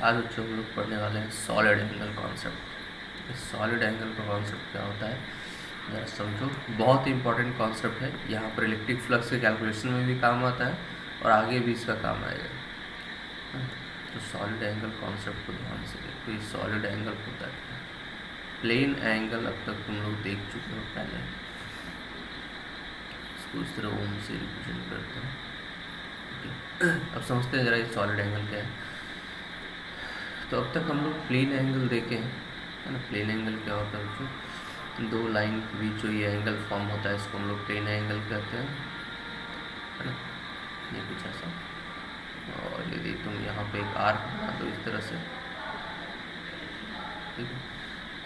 आज बच्चों हम लोग पढ़ने वाले हैं सॉलिड एंगल कॉन्सेप्ट। इस सॉलिड एंगल का कॉन्सेप्ट क्या होता है ज़रा समझो। बहुत ही इंपॉर्टेंट कॉन्सेप्ट है। यहाँ पर इलेक्ट्रिक फ्लक्स के कैलकुलेशन में भी काम आता है और आगे भी इसका काम आएगा। तो सॉलिड एंगल कॉन्सेप्ट को ध्यान से देखो। ये सॉलिड एंगल होता है प्लेन एंगल, अब तक तुम लोग देख चुके हो पहले। इसको इस तरह ओम से रिप्रेजेंट करते हैं। अब समझते हैं ज़रा ये सॉलिड एंगल क्या है। तो अब तक हम लोग प्लेन एंगल देखे हैं, है ना। प्लेन एंगल क्या होता है बच्चों? दो लाइन के बीच जो ये एंगल फॉर्म होता है इसको हम लोग प्लेन एंगल कहते हैं, है ना। ये कुछ ऐसा। और यदि तुम यहाँ पे एक आर्क बना दो इस तरह से, ठीक है,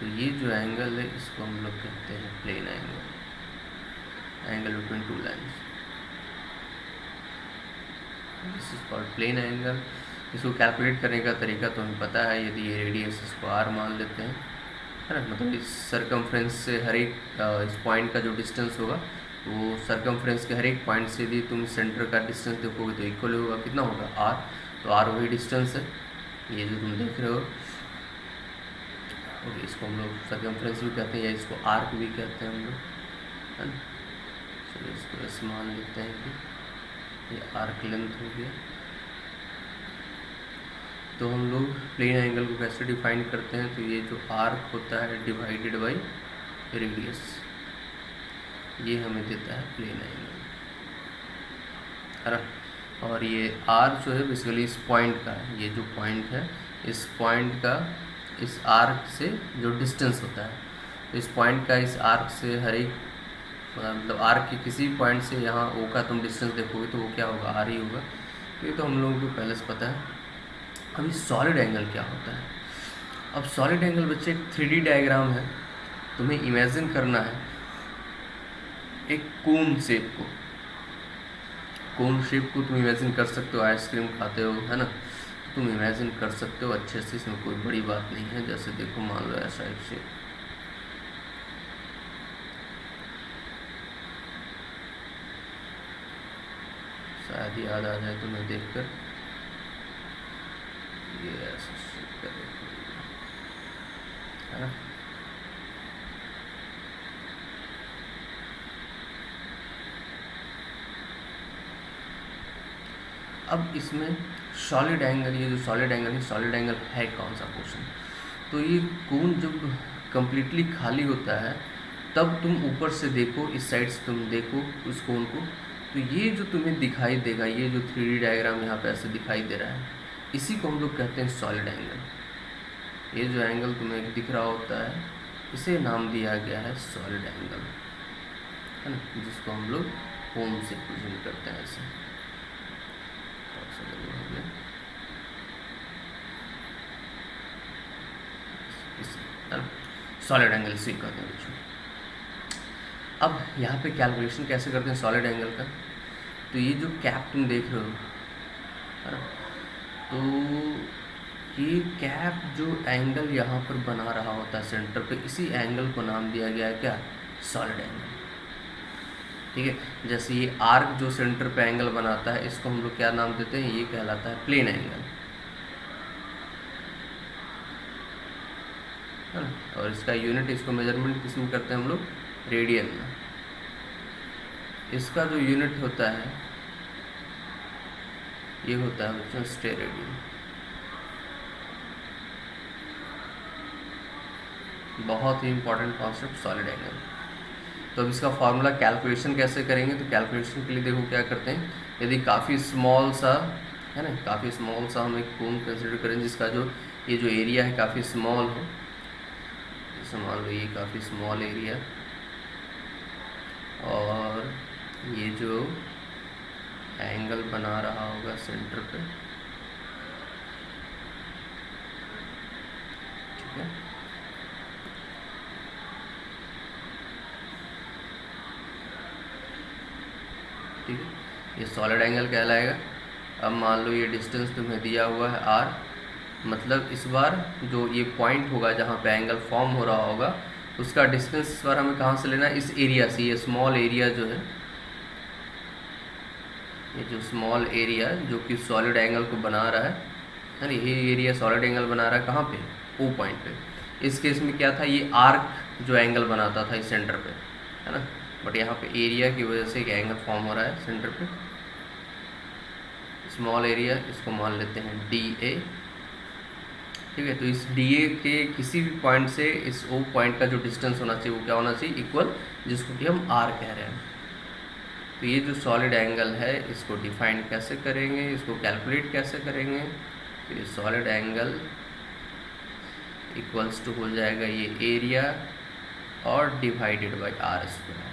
तो ये जो एंगल है इसको हम लोग कहते हैं plane angle, angle between two lines. This is called plane angle. इसको कैलकुलेट करने का तरीका तो हमें पता है। यदि ये रेडियस इसको r मान लेते हैं, है ना, मतलब इस सरकमफ्रेंस से हर एक इस पॉइंट का जो डिस्टेंस होगा वो सरकमफ्रेंस के हर एक पॉइंट से यदि तुम सेंटर का डिस्टेंस देखोगे तो इक्वल होगा। कितना होगा? r। तो r वही डिस्टेंस है ये जो तुम देख रहे हो। और इसको हम लोग सरकमफ्रेंस भी कहते हैं या इसको आर्क भी कहते हैं हम लोग, है ना। चलो इसको ऐसे मान लेते हैं कि ये आर्क लेंथ हो गया। तो हम लोग प्लेन एंगल को कैसे डिफाइन करते हैं? तो ये जो आर्क होता है डिवाइडेड बाई रेडियस, ये हमें देता है प्लेन एंगल, है ना। और ये आर जो है बेसिकली इस पॉइंट का है। ये जो पॉइंट है इस पॉइंट का इस आर्क से जो डिस्टेंस होता है, तो इस पॉइंट का इस आर्क से हर एक मतलब आर्क के किसी पॉइंट से यहाँ ओ का तुम डिस्टेंस देखोगे तो वो क्या होगा? आर ही होगा। तो ये तो हम लोगों को पहले से पता है। अभी सॉलिड एंगल क्या होता है? अब सॉलिड एंगल बच्चे एक 3D डायग्राम है। तुम्हें इमेजिन करना है एक कोन शेप को। कोन शेप को तुम इमेजिन कर सकते हो, आइसक्रीम खाते हो, है ना। तुम इमेजिन कर सकते हो अच्छे से, इसमें कोई बड़ी बात नहीं है। जैसे देखो, मान लो ऐसा एक शेप, शायद याद आ जाए तुम्हें देखकर। ये ऐसा शेप का देखो, है ना। अब इसमें सॉलिड एंगल, ये जो सॉलिड एंगल है, सॉलिड एंगल है कौन सा क्वेश्चन? तो ये कोन जब कम्प्लीटली खाली होता है तब तुम ऊपर से देखो, इस साइड से तुम देखो उस कोन को, तो ये जो तुम्हें दिखाई देगा, ये जो 3D डायग्राम यहाँ पे ऐसे दिखाई दे रहा है, इसी को हम लोग कहते हैं सॉलिड एंगल। ये जो एंगल तुम्हें दिख रहा होता है इसे नाम दिया गया है सॉलिड एंगल, है ना, जिसको हम लोग कोन से प्रेजेंट करते हैं ऐसे। सॉलिड एंगल से कहते हैं बच्चों। अब यहाँ पे कैलकुलेशन कैसे करते हैं सॉलिड एंगल का? तो ये जो कैप तुम देख रहे हो, है ना, तो ये कैप जो एंगल यहाँ पर बना रहा होता है सेंटर पे, इसी एंगल को नाम दिया गया है क्या? Solid angle. ठीक है। जैसे ये आर्क जो सेंटर पे एंगल बनाता है इसको हम लोग क्या नाम देते हैं? ये कहलाता है प्लेन एंगल, है ना। और इसका यूनिट, इसको मेजरमेंट किस में करते हैं हम लोग? रेडियन में। इसका जो यूनिट होता है ये होता है बच्चों स्टेरेडियन। बहुत ही इंपॉर्टेंट कॉन्सेप्ट सॉलिड एंगल। तो अब इसका फॉर्मूला कैलकुलेशन कैसे करेंगे? तो कैलकुलेशन के लिए देखो क्या करते हैं। यदि काफ़ी स्मॉल सा, है ना, काफ़ी स्मॉल सा हम एक कोन कंसिडर करें जिसका जो ये जो एरिया है काफ़ी स्मॉल हो, जैसे मान लो ये काफ़ी स्मॉल एरिया, और ये जो एंगल बना रहा होगा सेंटर पे, ठीक है। ठीक है, ये सॉलिड एंगल कहलाएगा। अब मान लो ये डिस्टेंस तुम्हें दिया हुआ है r, मतलब इस बार जो ये पॉइंट होगा जहाँ पे एंगल फॉर्म हो रहा होगा उसका डिस्टेंस इस बार हमें कहाँ से लेना है? इस एरिया से। ये स्मॉल एरिया जो है, ये जो स्मॉल एरिया जो कि सॉलिड एंगल को बना रहा है, है ना। ये एरिया सॉलिड एंगल बना रहा है कहाँ पे, ओ पॉइंट पे। इस केस में क्या था, ये आर्क जो एंगल बनाता था इस सेंटर पे, है ना, बट यहाँ पे एरिया की वजह से एक एंगल फॉर्म हो रहा है सेंटर पे, स्मॉल एरिया, इसको मान लेते हैं डी ए। ठीक है, तो इस डी ए के किसी भी पॉइंट से इस ओ पॉइंट का जो डिस्टेंस होना चाहिए वो क्या होना चाहिए, इक्वल, जिसको कि हम आर कह रहे हैं। तो ये जो सॉलिड एंगल है इसको डिफाइन कैसे करेंगे, इसको कैलकुलेट कैसे करेंगे, तो ये सॉलिड एंगल इक्वल्स टू हो जाएगा ये एरिया और डिवाइडेड बाई आर स्क्वायर।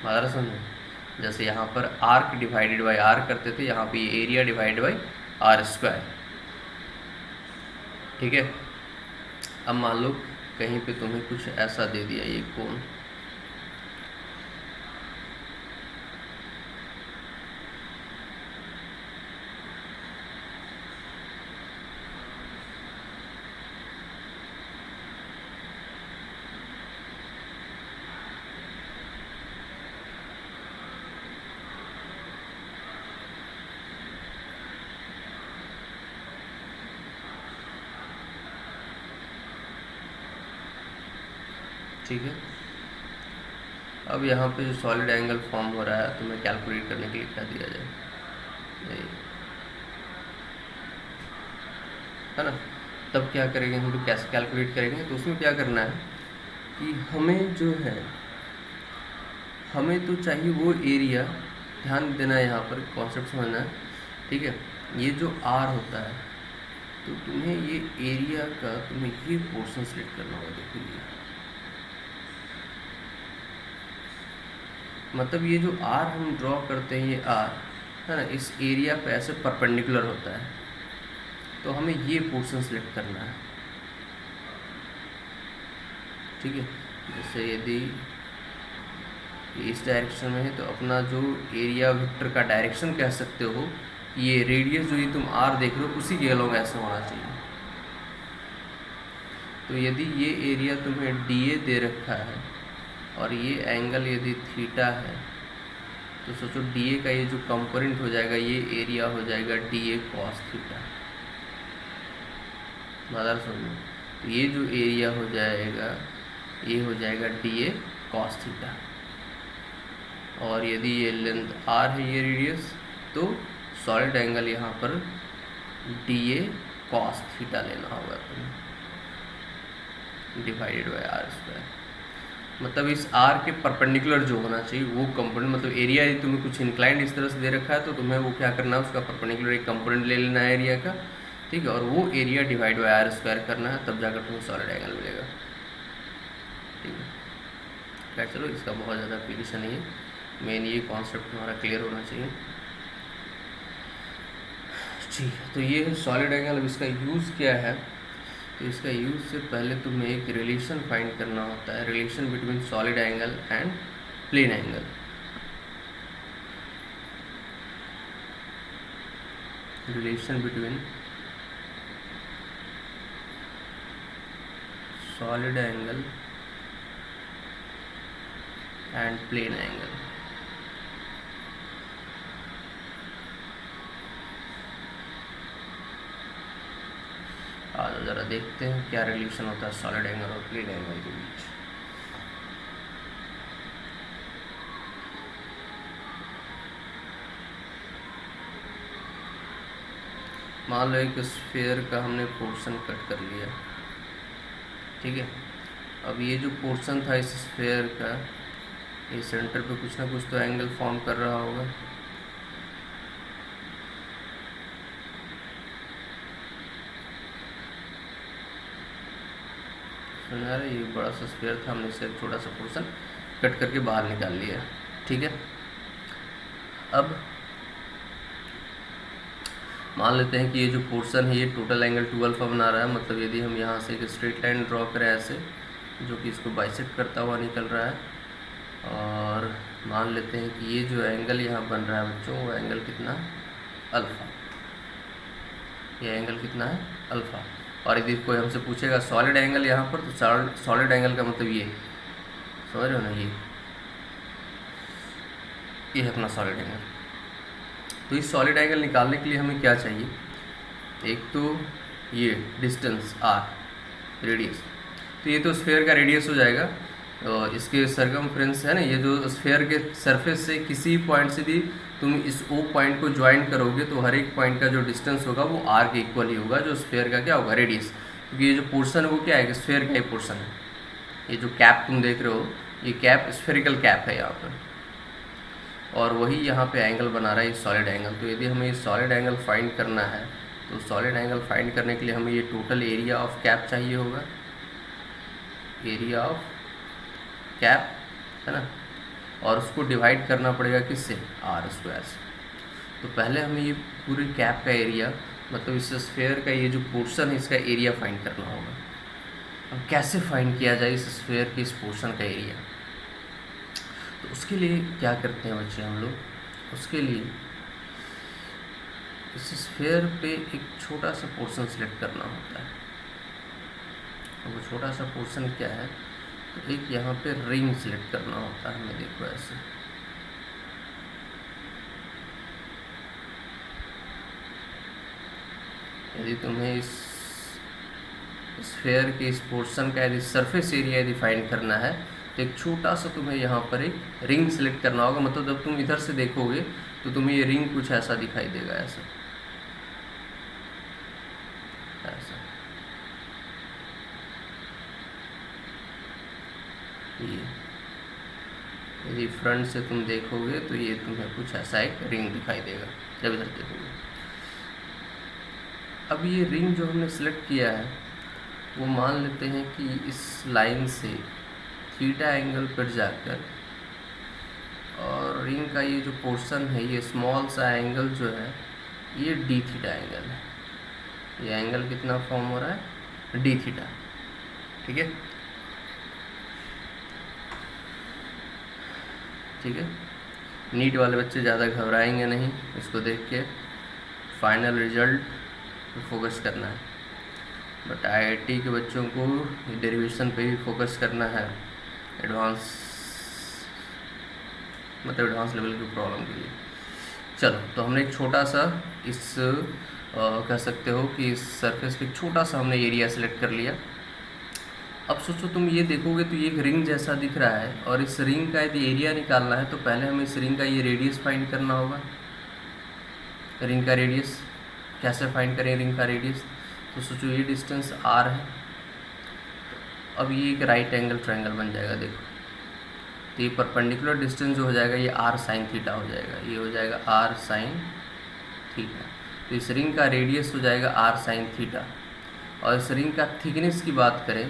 बात समझो, जैसे यहाँ पर आर्क डिवाइडेड बाई आर करते थे, यहाँ पे ये area divided by R square. ठीक है, अब मान लो कहीं पे तुम्हें कुछ ऐसा दे दिया, ये कोण, ठीक है। अब यहाँ पे जो सॉलिड एंगल फॉर्म हो रहा है, तुम्हें कैलकुलेट करने के लिए क्या दिया जाए, नहीं, है ना। तब क्या करेंगे हम लोग, कैसे कैलकुलेट करेंगे, तो उसमें क्या करना है कि हमें जो है, हमें तो चाहिए वो एरिया, ध्यान देना है यहाँ पर, कॉन्सेप्ट समझना है। ठीक है, ये जो आर होता है, तो तुम्हें ये एरिया का तुम्हें ये पोर्शन सेलेक्ट करना होगा। देखो ये मतलब ये जो आर हम ड्रॉ करते हैं, ये आर है ना, इस एरिया पे ऐसे परपेंडिकुलर होता है, तो हमें ये पोर्शन सेलेक्ट करना है। ठीक है, जैसे यदि इस डायरेक्शन में है तो अपना जो एरिया वेक्टर का डायरेक्शन कह सकते हो, ये रेडियस जो ये तुम आर देख रहे हो उसी के अलोंग ऐसे होना चाहिए। तो यदि ये एरिया तुम्हें डी ए दे रखा है और ये एंगल यदि थीटा है, तो सोचो डी ए का ये जो कंपोनेंट हो जाएगा, ये एरिया हो जाएगा D A cos theta. Mother समझो, तो ये जो एरिया हो जाएगा ये हो जाएगा डी ए कॉस थीटा, और यदि ये लेंथ आर है, ये रेडियस, तो सॉलिड एंगल यहाँ पर डी ए कॉस थीटा लेना होगा तुम्हें, डिवाइडेड बाय आर स्क्वायर। मतलब इस आर के परपेंडिकुलर जो होना चाहिए वो कंपोनेंट, मतलब एरिया यदि तुम्हें कुछ इंक्लाइंड इस तरह से दे रखा है तो तुम्हें वो क्या करना है, उसका परपेंडिकुलर एक कंपोनेंट ले लेना है एरिया का। ठीक है, और वो area divide by R square करना है, तब जाकर तुम्हें सॉलिड एंगल मिलेगा। ठीक है, क्या, चलो इसका बहुत ज़्यादा एप्लीकेशन नहीं है, मेन ये कॉन्सेप्ट तुम्हारा क्लियर होना चाहिए। ठीक है, तो ये है सॉलिड एंगल। अब इसका यूज़ क्या है, तो इसका यूज़ से पहले तुम्हें एक रिलेशन फाइंड करना होता है, relation between solid angle and plane angle. Relation between solid angle and plane angle. आज ज़रा देखते हैं क्या रिलेशन होता है सॉलिड एंगल और प्लेन एंगल के बीच। मान लो एक स्फीयर का हमने पोर्शन कट कर लिया। ठीक है, अब ये जो पोर्शन था इस स्फीयर का, ये सेंटर पे कुछ ना कुछ तो एंगल फॉर्म कर रहा होगा। समझा रहे, ये बड़ा सा स्फीयर था, हमने इससे छोटा सा पोर्शन कट करके बाहर निकाल लिया। ठीक है, अब मान लेते हैं कि ये जो पोर्शन है ये टोटल एंगल 2 अल्फा बना रहा है। मतलब यदि हम यहाँ से एक स्ट्रेट लाइन ड्रॉ करें ऐसे, जो कि इसको बाइसेक्ट करता हुआ निकल रहा है, और मान लेते हैं कि ये जो एंगल यहाँ बन रहा है बच्चों, वो एंगल कितना, अल्फ़ा। ये एंगल कितना है, अल्फ़ा। और यदि कोई हमसे पूछेगा सॉलिड एंगल यहाँ पर, तो सॉलिड एंगल का मतलब ये, समझ रहे हो ना, ये है अपना सॉलिड एंगल। तो इस सॉलिड एंगल निकालने के लिए हमें क्या चाहिए, एक तो ये डिस्टेंस आर रेडियस, तो ये तो स्फेयर का रेडियस हो जाएगा। इसके सरकमफ्रेंस है ना, ये जो स्फेयर के सरफेस से किसी पॉइंट से भी तुम इस ओ पॉइंट को ज्वाइन करोगे तो हर एक पॉइंट का जो डिस्टेंस होगा वो आर के इक्वल ही होगा, जो स्फेयर का क्या होगा रेडियस, क्योंकि ये जो पोर्शन है वो क्या है, स्फेयर का ही पोर्शन है। ये जो कैप तुम देख रहे हो, ये कैप स्फेरिकल कैप है यहाँ पर, और वही यहाँ पे एंगल बना रहा है ये सॉलिड एंगल। तो यदि हमें ये सॉलिड एंगल फाइंड करना है तो सॉलिड एंगल फाइंड करने के लिए हमें ये टोटल एरिया ऑफ कैप चाहिए होगा, एरिया ऑफ कैप है ना, और उसको डिवाइड करना पड़ेगा किससे, आर स्क्वायर से। तो पहले हमें ये पूरी कैप का एरिया, मतलब इस स्फेयर का ये जो पोर्शन है इसका एरिया फाइंड करना होगा। अब कैसे फाइंड किया जाए इस स्फेयर के इस पोर्शन का एरिया, तो उसके लिए क्या करते हैं बच्चे हम लोग, उसके लिए इस स्फेयर पे एक छोटा सा पोर्शन सिलेक्ट करना होता है। और वो छोटा सा पोर्शन क्या है, तो एक यहाँ पे रिंग सिलेक्ट करना होता है हमें, देखो ऐसे। यदि तुम्हें इस स्फेयर के इस पोर्शन का यदि सरफेस एरिया यदि फाइंड करना है तो एक छोटा सा तुम्हें यहाँ पर एक रिंग सिलेक्ट करना होगा। मतलब जब तुम इधर से देखोगे तो तुम्हें ये रिंग कुछ ऐसा दिखाई देगा, ऐसा ऐसा। ये यदि फ्रंट से तुम देखोगे तो ये तुम्हें कुछ ऐसा एक रिंग दिखाई देगा जब इधर देखोगे। अब ये रिंग जो हमने सिलेक्ट किया है वो मान लेते हैं कि इस लाइन से थीटा एंगल पर जाकर, और रिंग का ये जो पोर्शन है ये स्मॉल सा एंगल जो है ये डी थीटा एंगल है। ये एंगल कितना फॉर्म हो रहा है, डी थीटा, ठीक है ठीक है। नीट वाले बच्चे ज़्यादा घबराएंगे नहीं, इसको देख के फाइनल रिजल्ट पे फोकस करना है। बट आईआईटी के बच्चों को डेरिवेशन पे भी फोकस करना है, एडवांस मतलब एडवांस लेवल की प्रॉब्लम के लिए। चलो, तो हमने एक छोटा सा इस कह सकते हो कि इस सरफेस पे एक छोटा सा हमने एरिया सेलेक्ट कर लिया। अब सोचो तुम ये देखोगे तो ये एक रिंग जैसा दिख रहा है, और इस रिंग का यदि एरिया निकालना है तो पहले हमें इस रिंग का ये रेडियस फाइंड करना होगा। रिंग का रेडियस कैसे फाइंड करें, रिंग का रेडियस, तो सोचो ये डिस्टेंस आर है। अब ये एक राइट एंगल ट्रायंगल बन जाएगा, देखो। तो ये परपेंडिकुलर डिस्टेंस जो हो जाएगा ये आर साइन थीटा हो जाएगा, ये हो जाएगा आर साइन थीटा। तो इस रिंग का रेडियस हो जाएगा आर साइन थीटा। और इस रिंग का थिकनेस की बात करें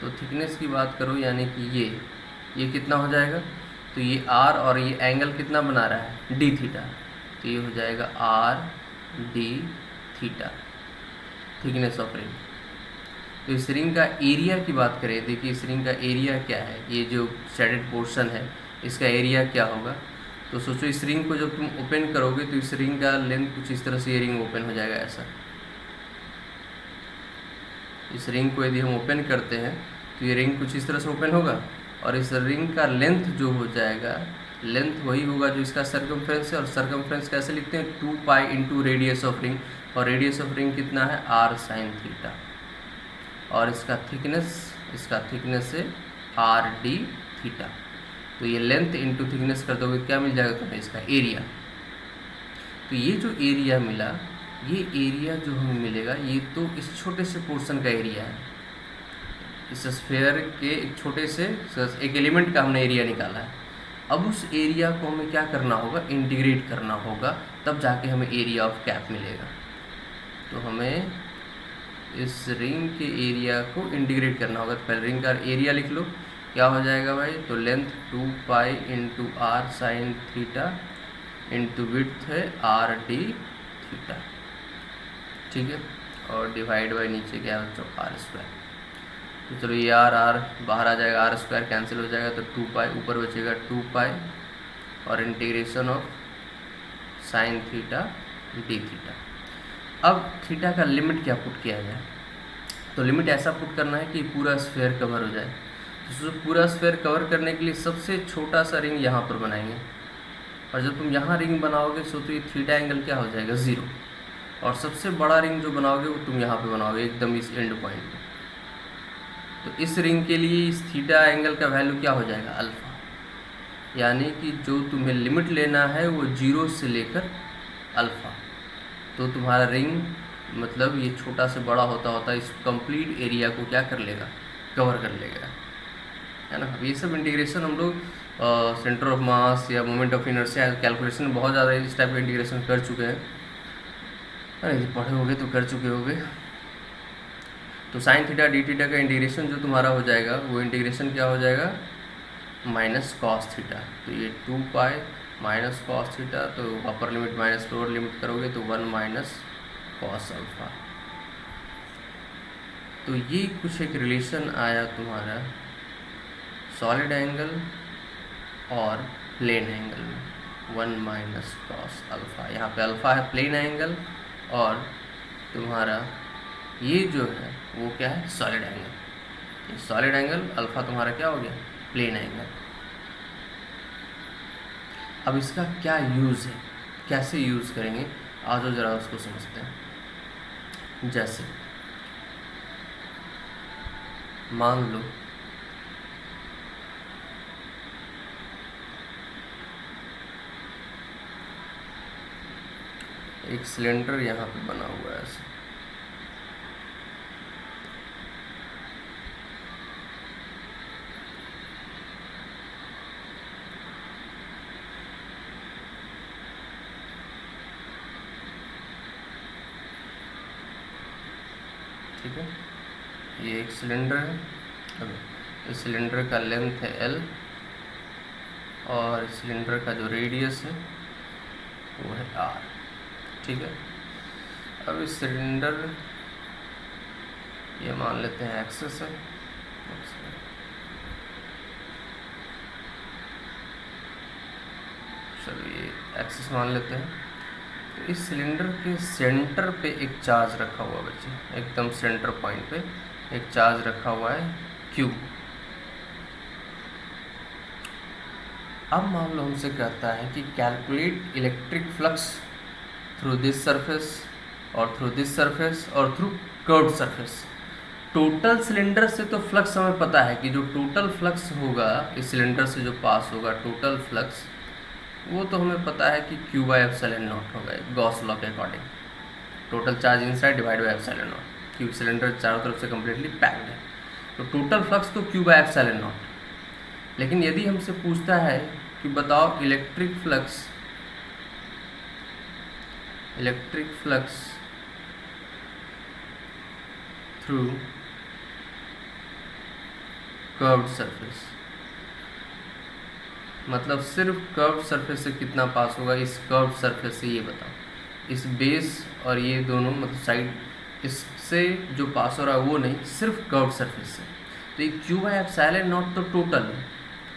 तो थिकनेस की बात करो यानी कि ये कितना हो जाएगा, तो ये आर और ये एंगल कितना बना रहा है, डी थीटा। तो ये हो जाएगा are d theta, thickness of ring. तो इस रिंग का एरिया की बात करें, देखिए इस रिंग का एरिया क्या है, ये जो शेडेड पोर्शन है इसका एरिया क्या होगा। तो सोचो इस रिंग को जब तुम ओपन करोगे तो इस रिंग का लेंथ कुछ इस तरह से ये रिंग ओपन हो जाएगा ऐसा। इस रिंग को यदि हम ओपन करते हैं तो ये रिंग कुछ इस तरह से ओपन होगा, और इस रिंग का लेंथ जो हो जाएगा, लेंथ वही होगा जो इसका सरकमफ्रेंस है। और सरकमफ्रेंस कैसे लिखते हैं, 2 pi into radius of ring, और रेडियस ऑफ रिंग कितना है, आर साइन थीटा। और इसका थिकनेस है आर डी थीटा। तो ये लेंथ इंटू थिकनेस कर दोगे क्या मिल जाएगा तुम्हें, इसका एरिया। तो ये जो एरिया मिला, ये एरिया जो हमें मिलेगा ये तो इस छोटे से पोर्शन का एरिया है। इस स्फेयर के एक छोटे से एक एलिमेंट का हमने एरिया निकाला है। अब उस एरिया को हमें क्या करना होगा, इंटीग्रेट करना होगा, तब जाके हमें एरिया ऑफ कैप मिलेगा। तो हमें इस रिंग के एरिया को इंटीग्रेट करना होगा। तो पहले रिंग का एरिया लिख लो, क्या हो जाएगा भाई, तो length 2 pi into R sine theta into width है आर डी थीटा, ठीक है। और डिवाइड बाई नीचे क्या है बच्चों, आर स्क्वायर। तो चलो ये आर बाहर आ जाएगा, आर स्क्वायर कैंसिल हो जाएगा, तो 2 पाई ऊपर बचेगा 2 पाई और integration of sine theta D theta. अब थीटा का लिमिट क्या पुट किया जाए, तो लिमिट ऐसा पुट करना है कि पूरा स्फेयर कवर हो जाए। तो पूरा स्फेयर कवर करने के लिए सबसे छोटा सा रिंग यहाँ पर बनाएंगे, और जब तुम यहाँ रिंग बनाओगे तो ये थीटा एंगल क्या हो जाएगा, 0। और सबसे बड़ा रिंग जो बनाओगे वो तुम यहाँ पे बनाओगे एकदम इस एंड पॉइंट पे। तो इस रिंग के लिए इस थीटा एंगल का वैल्यू क्या हो जाएगा, अल्फा। यानी कि जो तुम्हें लिमिट लेना है वो 0 से लेकर अल्फा। तो तुम्हारा रिंग मतलब ये छोटा से बड़ा होता होता इस कंप्लीट एरिया को क्या कर लेगा, कवर कर लेगा, है ना। अब ये सब इंटीग्रेशन हम लोग सेंटर ऑफ मास या मोमेंट ऑफ इनर्शिया कैलकुलेशन में बहुत ज़्यादा इस टाइप का इंटीग्रेशन कर चुके हैं, अरे पढ़े होगे तो कर चुके होगे। तो साइन थीटा डी थीटा का इंटीग्रेशन जो तुम्हारा हो जाएगा वो इंटीग्रेशन क्या हो जाएगा, माइनस कॉस थीटा। तो ये 2 पाई माइनस कॉस थीटा, तो अपर लिमिट माइनस लोअर लिमिट करोगे तो 1 माइनस कॉस अल्फा। तो ये कुछ एक रिलेशन आया तुम्हारा सॉलिड एंगल और प्लेन एंगल में, 1 माइनस कॉस अल्फा। यहाँ पे अल्फा है प्लेन एंगल और तुम्हारा ये जो है वो क्या है, सॉलिड एंगल। ये सॉलिड एंगल अल्फा तुम्हारा क्या हो गया, प्लेन एंगल। अब इसका क्या यूज़ है, कैसे यूज़ करेंगे, आज ज़रा उसको समझते हैं। जैसे मान लो एक सिलेंडर यहाँ पे बना हुआ है ऐसे, ठीक है। ये एक सिलेंडर है, अब इस सिलेंडर का लेंथ है L और सिलेंडर का जो रेडियस है वो है R, ठीक है। अब इस सिलेंडर ये मान लेते हैं एक्सेस है, चलो ये एक्सेस मान लेते हैं। तो इस सिलेंडर के सेंटर पे एक चार्ज रखा हुआ बच्चे, एकदम सेंटर पॉइंट पे एक चार्ज रखा हुआ है Q। अब मान लो हमसे कहता है कि calculate electric flux through this surface और थ्रू दिस सरफेस और through curved surface. Total cylinder से तो फ्लक्स हमें पता है कि जो टोटल फ्लक्स होगा इस सिलेंडर से जो पास होगा टोटल फ्लक्स, वो तो हमें पता है कि Q बाय एप्सिलॉन नॉट होगा गॉस लॉ के according. Total charge inside divide by epsilon not, क्योंकि सिलेंडर चारों तरफ से कम्प्लीटली पैक्ड है, तो टोटल फ्लक्स तो Q बाय एप्सिलॉन नॉट। लेकिन यदि हमसे पूछता है कि बताओ electric flux through curved surface, मतलब सिर्फ कर्व्ड सरफेस से कितना पास होगा, इस कर्व्ड सरफेस से ये बताओ। इस बेस और ये दोनों मतलब साइड, इससे जो पास हो रहा है वो नहीं, सिर्फ कर्व्ड सरफेस से। तो ये Q बाय एप्सिलॉन नॉट तो टोटल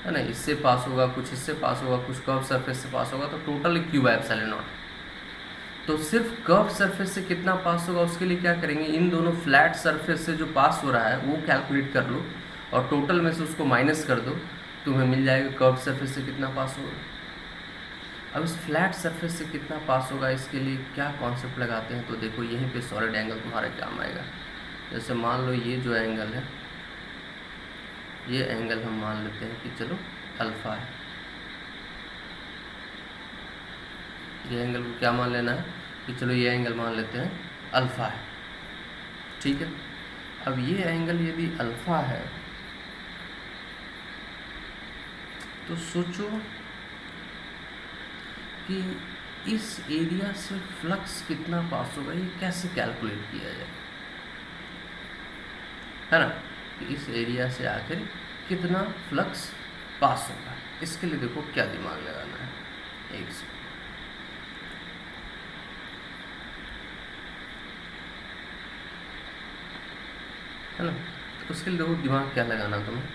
है ना, इससे पास होगा कुछ, इससे पास होगा कुछ, कर्व्ड सरफेस से पास होगा, तो total Q by epsilon naught. तो सिर्फ कर्व्ड सरफेस से कितना पास होगा उसके लिए क्या करेंगे, इन दोनों फ्लैट सरफेस से जो पास हो रहा है वो कैलकुलेट कर लो और टोटल में से उसको माइनस कर दो, तुम्हें मिल जाएगा कर्व्ड सरफेस से कितना पास होगा। अब इस फ्लैट सरफेस से कितना पास होगा इसके लिए क्या कॉन्सेप्ट लगाते हैं, तो देखो यहीं पे सॉलिड एंगल तुम्हारे काम आएगा। जैसे मान लो ये जो एंगल है, ये एंगल हम मान लेते हैं कि चलो अल्फ़ा है। ये एंगल को क्या मान लेना है कि चलो ये एंगल मान लेते हैं अल्फ़ा है, ठीक है। अब ये एंगल यदि अल्फ़ा है तो सोचो कि इस एरिया से फ्लक्स कितना पास होगा, ये कैसे कैलकुलेट किया जाए, है ना। कि इस एरिया से आखिर कितना फ्लक्स पास होगा, इसके लिए देखो क्या दिमाग लगाना है, एक से है ना। तो उसके लिए देखो दिमाग क्या लगाना तुम्हें।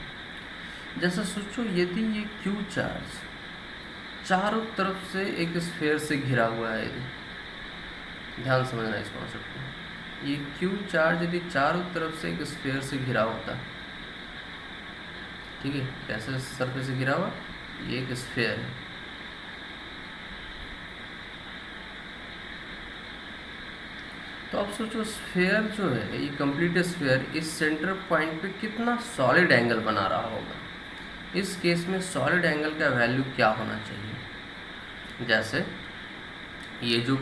जैसा सोचो यदि ये Q चार्ज चारों तरफ से एक स्फीयर से घिरा हुआ है, यदि ध्यान समझना इस कॉन्सेप्ट को, ये Q चार्ज यदि चारों तरफ से एक स्फीयर से घिरा होता, ठीक है, कैसे सरफेस से घिरा हुआ, ये एक स्फीयर है, तो आप सोचो स्फेयर जो है, ये कंप्लीट स्फेयर इस सेंटर पॉइंट पे कितना सॉलिड एंगल बना रहा होगा। इस केस में सॉलिड एंगल का वैल्यू क्या होना चाहिए। जैसे ये जो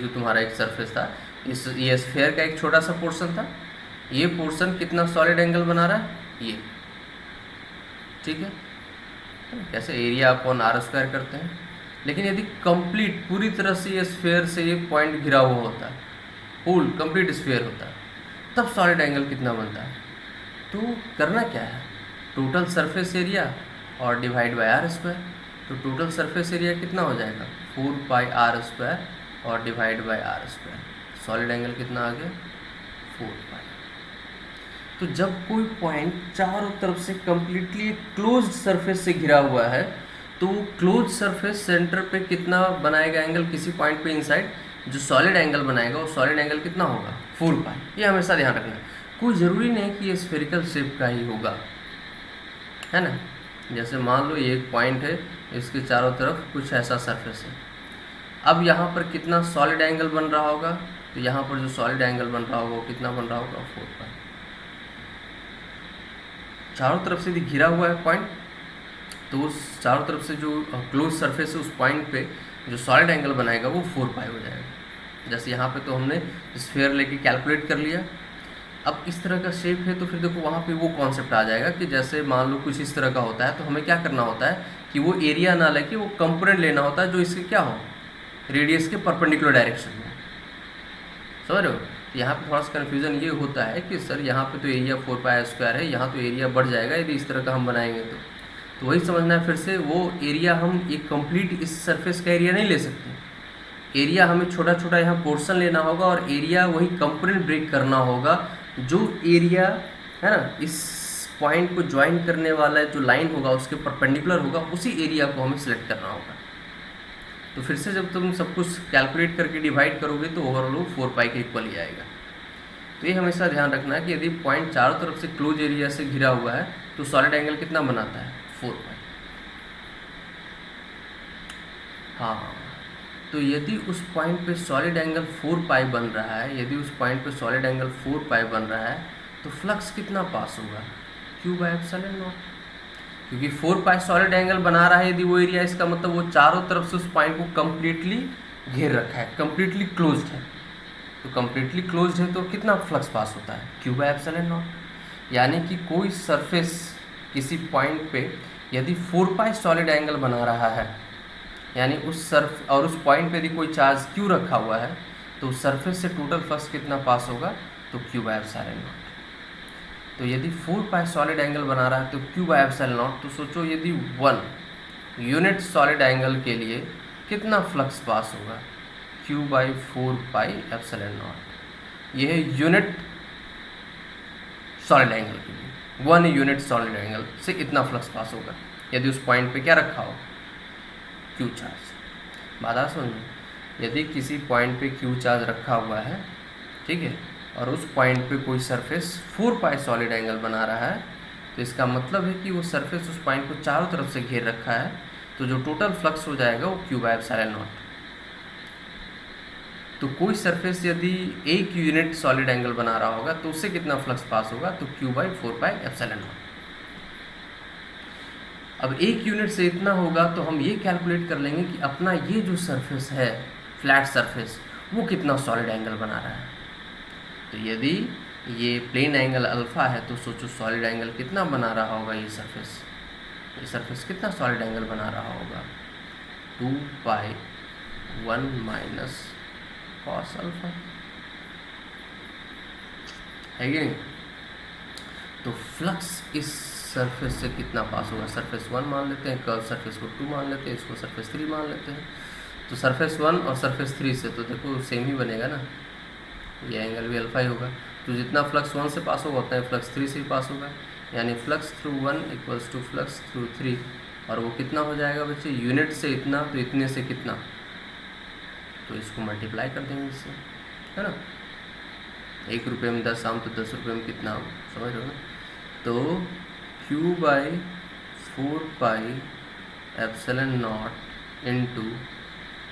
तुम्हारा एक सरफेस था, ये स्फेयर का एक छोटा सा पोर्शन था, ये पोर्शन कितना सॉलिड एंगल बना रहा है, ये, ठीक है। कैसे एरिया अपॉन आर स्क्वायर करते हैं। लेकिन यदि कंप्लीट पूरी तरह से ये स्फेयर से ये पॉइंट घिरा हुआ होता है, फुल कंप्लीट स्फेयर होता है, तब सॉलिड एंगल कितना बनता है। तो करना क्या है, टोटल सरफेस एरिया और डिवाइड बाय आर स्क्वायर। तो टोटल सरफेस एरिया कितना हो जाएगा, 4 पाई आर स्क्वायर और divide by R square. Solid angle कितना आ गया, 4 पाई। तो जब कोई पॉइंट चारों तरफ से कम्प्लीटली क्लोज्ड सरफेस से घिरा हुआ है, तो क्लोज सरफेस सेंटर पे कितना बनाएगा एंगल किसी पॉइंट पे इनसाइड, जो सॉलिड एंगल बनाएगा वो सॉलिड एंगल कितना होगा, 4 पाई। ये हमेशा ध्यान रखना है। कोई ज़रूरी नहीं कि ये स्फेरिकल शेप का ही होगा, है ना। जैसे मान लो ये एक पॉइंट है, इसके चारों तरफ कुछ ऐसा सरफेस है। अब यहाँ पर कितना सॉलिड एंगल बन रहा होगा, तो यहाँ पर जो सॉलिड एंगल बन रहा होगा वो कितना बन रहा होगा, 4 पाई। चारों तरफ से घिरा हुआ है पॉइंट, तो उस चारों तरफ से जो क्लोज सरफेस है उस पॉइंट पे जो सॉलिड एंगल बनाएगा वो 4 पाई हो जाएगा। जैसे यहाँ पे तो हमने स्फेयर लेके कैलकुलेट कर लिया। अब इस तरह का शेप है तो फिर देखो वहाँ पे वो कॉन्सेप्ट आ जाएगा कि जैसे मान लो कुछ इस तरह का होता है, तो हमें क्या करना होता है कि वो एरिया ना लेके वो कंपोनेंट लेना होता है जो इसके क्या हो, रेडियस के परपेंडिकुलर डायरेक्शन में। समझ रहे हो। यहाँ पे थोड़ा सा कन्फ्यूज़न ये होता है कि सर यहाँ पे तो एरिया 4 पाई स्क्वायर है, यहाँ तो एरिया बढ़ जाएगा यदि इस तरह का हम बनाएंगे। तो वही समझना है फिर से, वो एरिया हम एक कंप्लीट इस सरफेस का एरिया नहीं ले सकते। एरिया हमें छोटा छोटा यहाँ पोर्शन लेना होगा और एरिया वही कंपोनेंट ब्रेक करना होगा जो एरिया है ना इस पॉइंट को ज्वाइन करने वाला जो लाइन होगा उसके परपेंडिकुलर होगा, उसी एरिया को हमें सिलेक्ट करना होगा। तो फिर से जब तुम सब कुछ कैलकुलेट करके डिवाइड करोगे तो ओवरऑल वो 4 पाई के इक्वल ही आएगा। तो ये हमेशा ध्यान रखना है कि यदि पॉइंट चारों तरफ से क्लोज एरिया से घिरा हुआ है तो सॉलिड एंगल कितना बनाता है, 4 पाई। हाँ, तो यदि उस पॉइंट पे सॉलिड एंगल 4 पाई बन रहा है, यदि उस पॉइंट पे सॉलिड एंगल 4 पाई बन रहा है तो फ्लक्स कितना पास होगा, Q बाय एप्सिलॉन नॉट। क्योंकि 4 पाई सॉलिड एंगल बना रहा है यदि वो एरिया, इसका मतलब वो चारों तरफ से उस पॉइंट को कम्प्लीटली घेर रखा है, कम्प्लीटली क्लोज्ड है। तो कम्प्लीटली क्लोज्ड है तो कितना फ्लक्स पास होता है, Q बाय एप्सिलॉन नॉट। यानी कि कोई सरफेस किसी पॉइंट पे यदि 4 पाई सॉलिड एंगल बना रहा है, यानी उस पॉइंट पे यदि कोई चार्ज Q रखा हुआ है, तो उस सरफेस से टोटल फ्लक्स कितना पास होगा, तो Q बाय एप्सिलॉन नॉट। तो यदि 4 पाई सॉलिड एंगल बना रहा है तो Q बाय एप्सिलॉन नॉट। तो सोचो यदि 1 यूनिट सॉलिड एंगल के लिए कितना फ्लक्स पास होगा, Q by 4 pi epsilon not. यह है यूनिट सॉलिड एंगल के लिए, 1 यूनिट सॉलिड एंगल से इतना फ्लक्स पास होगा यदि उस पॉइंट पे क्या रखा हो, Q चार्ज। बात आ समझो, यदि किसी पॉइंट पे Q चार्ज रखा हुआ है, ठीक है, और उस पॉइंट पे कोई सरफेस 4 पाई सॉलिड एंगल बना रहा है, तो इसका मतलब है कि वो सरफेस उस पॉइंट को चारों तरफ से घेर रखा है, तो जो टोटल फ्लक्स हो जाएगा वो Q बाय एप्सिलॉन नॉट। तो कोई सरफेस यदि 1 यूनिट सॉलिड एंगल बना रहा होगा तो उससे कितना फ्लक्स पास होगा, तो Q by 4 pi epsilon not. अब 1 यूनिट से इतना होगा तो हम ये कैलकुलेट कर लेंगे कि अपना ये जो सरफेस है, फ्लैट सरफेस, वो कितना सॉलिड एंगल बना रहा है। तो यदि ये प्लेन एंगल अल्फ़ा है तो सोचो सॉलिड एंगल कितना बना रहा होगा, ये सरफेस कितना सॉलिड एंगल बना रहा होगा, 2 पाई 1 माइनस कॉस अल्फ़ा, है कि नहीं। तो फ्लक्स इस सरफेस से कितना पास होगा, सरफेस 1 मान लेते हैं, कर्व सरफेस को 2 मान लेते हैं, इसको सरफेस 3 मान लेते हैं। तो सरफेस 1 और सरफेस 3 से तो देखो सेम ही बनेगा ना, ये एंगल भी अल्फा ही होगा। तो जितना फ्लक्स 1 से पास होगा उतना ही फ्लक्स 3 से ही पास होगा, यानी flux through 1 equals to flux through 3। और वो कितना हो जाएगा बच्चे, यूनिट से इतना तो इतने से कितना, तो इसको मल्टीप्लाई कर देंगे इससे, है ना। 1 रुपये में 10 आम तो 10 रुपये में कितना आम, समझ रहे हो ना। तो Q by 4 pi epsilon not into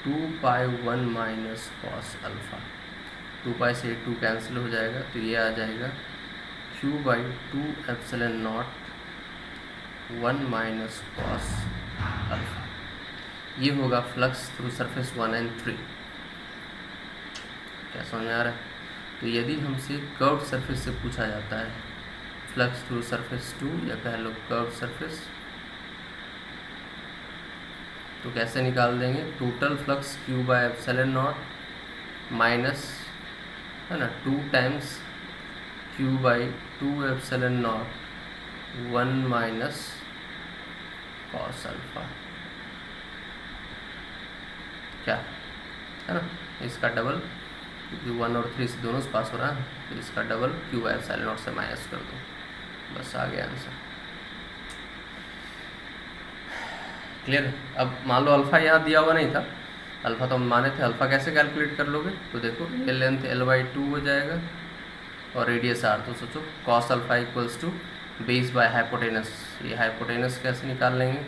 2 pi 1 minus cos alpha. 2 पाई से 2 कैंसिल हो जाएगा, तो ये आ जाएगा Q/2 epsilon not 1 minus cos alpha. ये होगा फ्लक्स थ्रू सरफेस 1 एंड 3। क्या समझ में आ रहा है? तो यदि हमसे कर्व्ड सरफेस से पूछा जाता है फ्लक्स थ्रू सरफेस 2 या कह लो कर्व्ड सरफेस, तो कैसे निकाल देंगे? टोटल फ्लक्स Q/ε0 माइनस, है ना, 2 times Q/2 ε0 1 minus cos alpha. क्या है ना, इसका डबल, क्योंकि 1 और 3 से दोनों से पास हो रहा है, तो इसका डबल Q/ε0 से माइनस कर दो, बस आ गया आंसर। क्लियर? अब मान लो अल्फ़ा यहाँ दिया हुआ नहीं था, अल्फ़ा तो हम माने थे, अल्फ़ा कैसे कैलकुलेट कर लोगे? तो देखो ये लेंथ L/2 हो जाएगा और रेडियस R, तो सोचो cos alpha equals to base by hypotenuse. ये हाइपोटेनस कैसे निकाल लेंगे?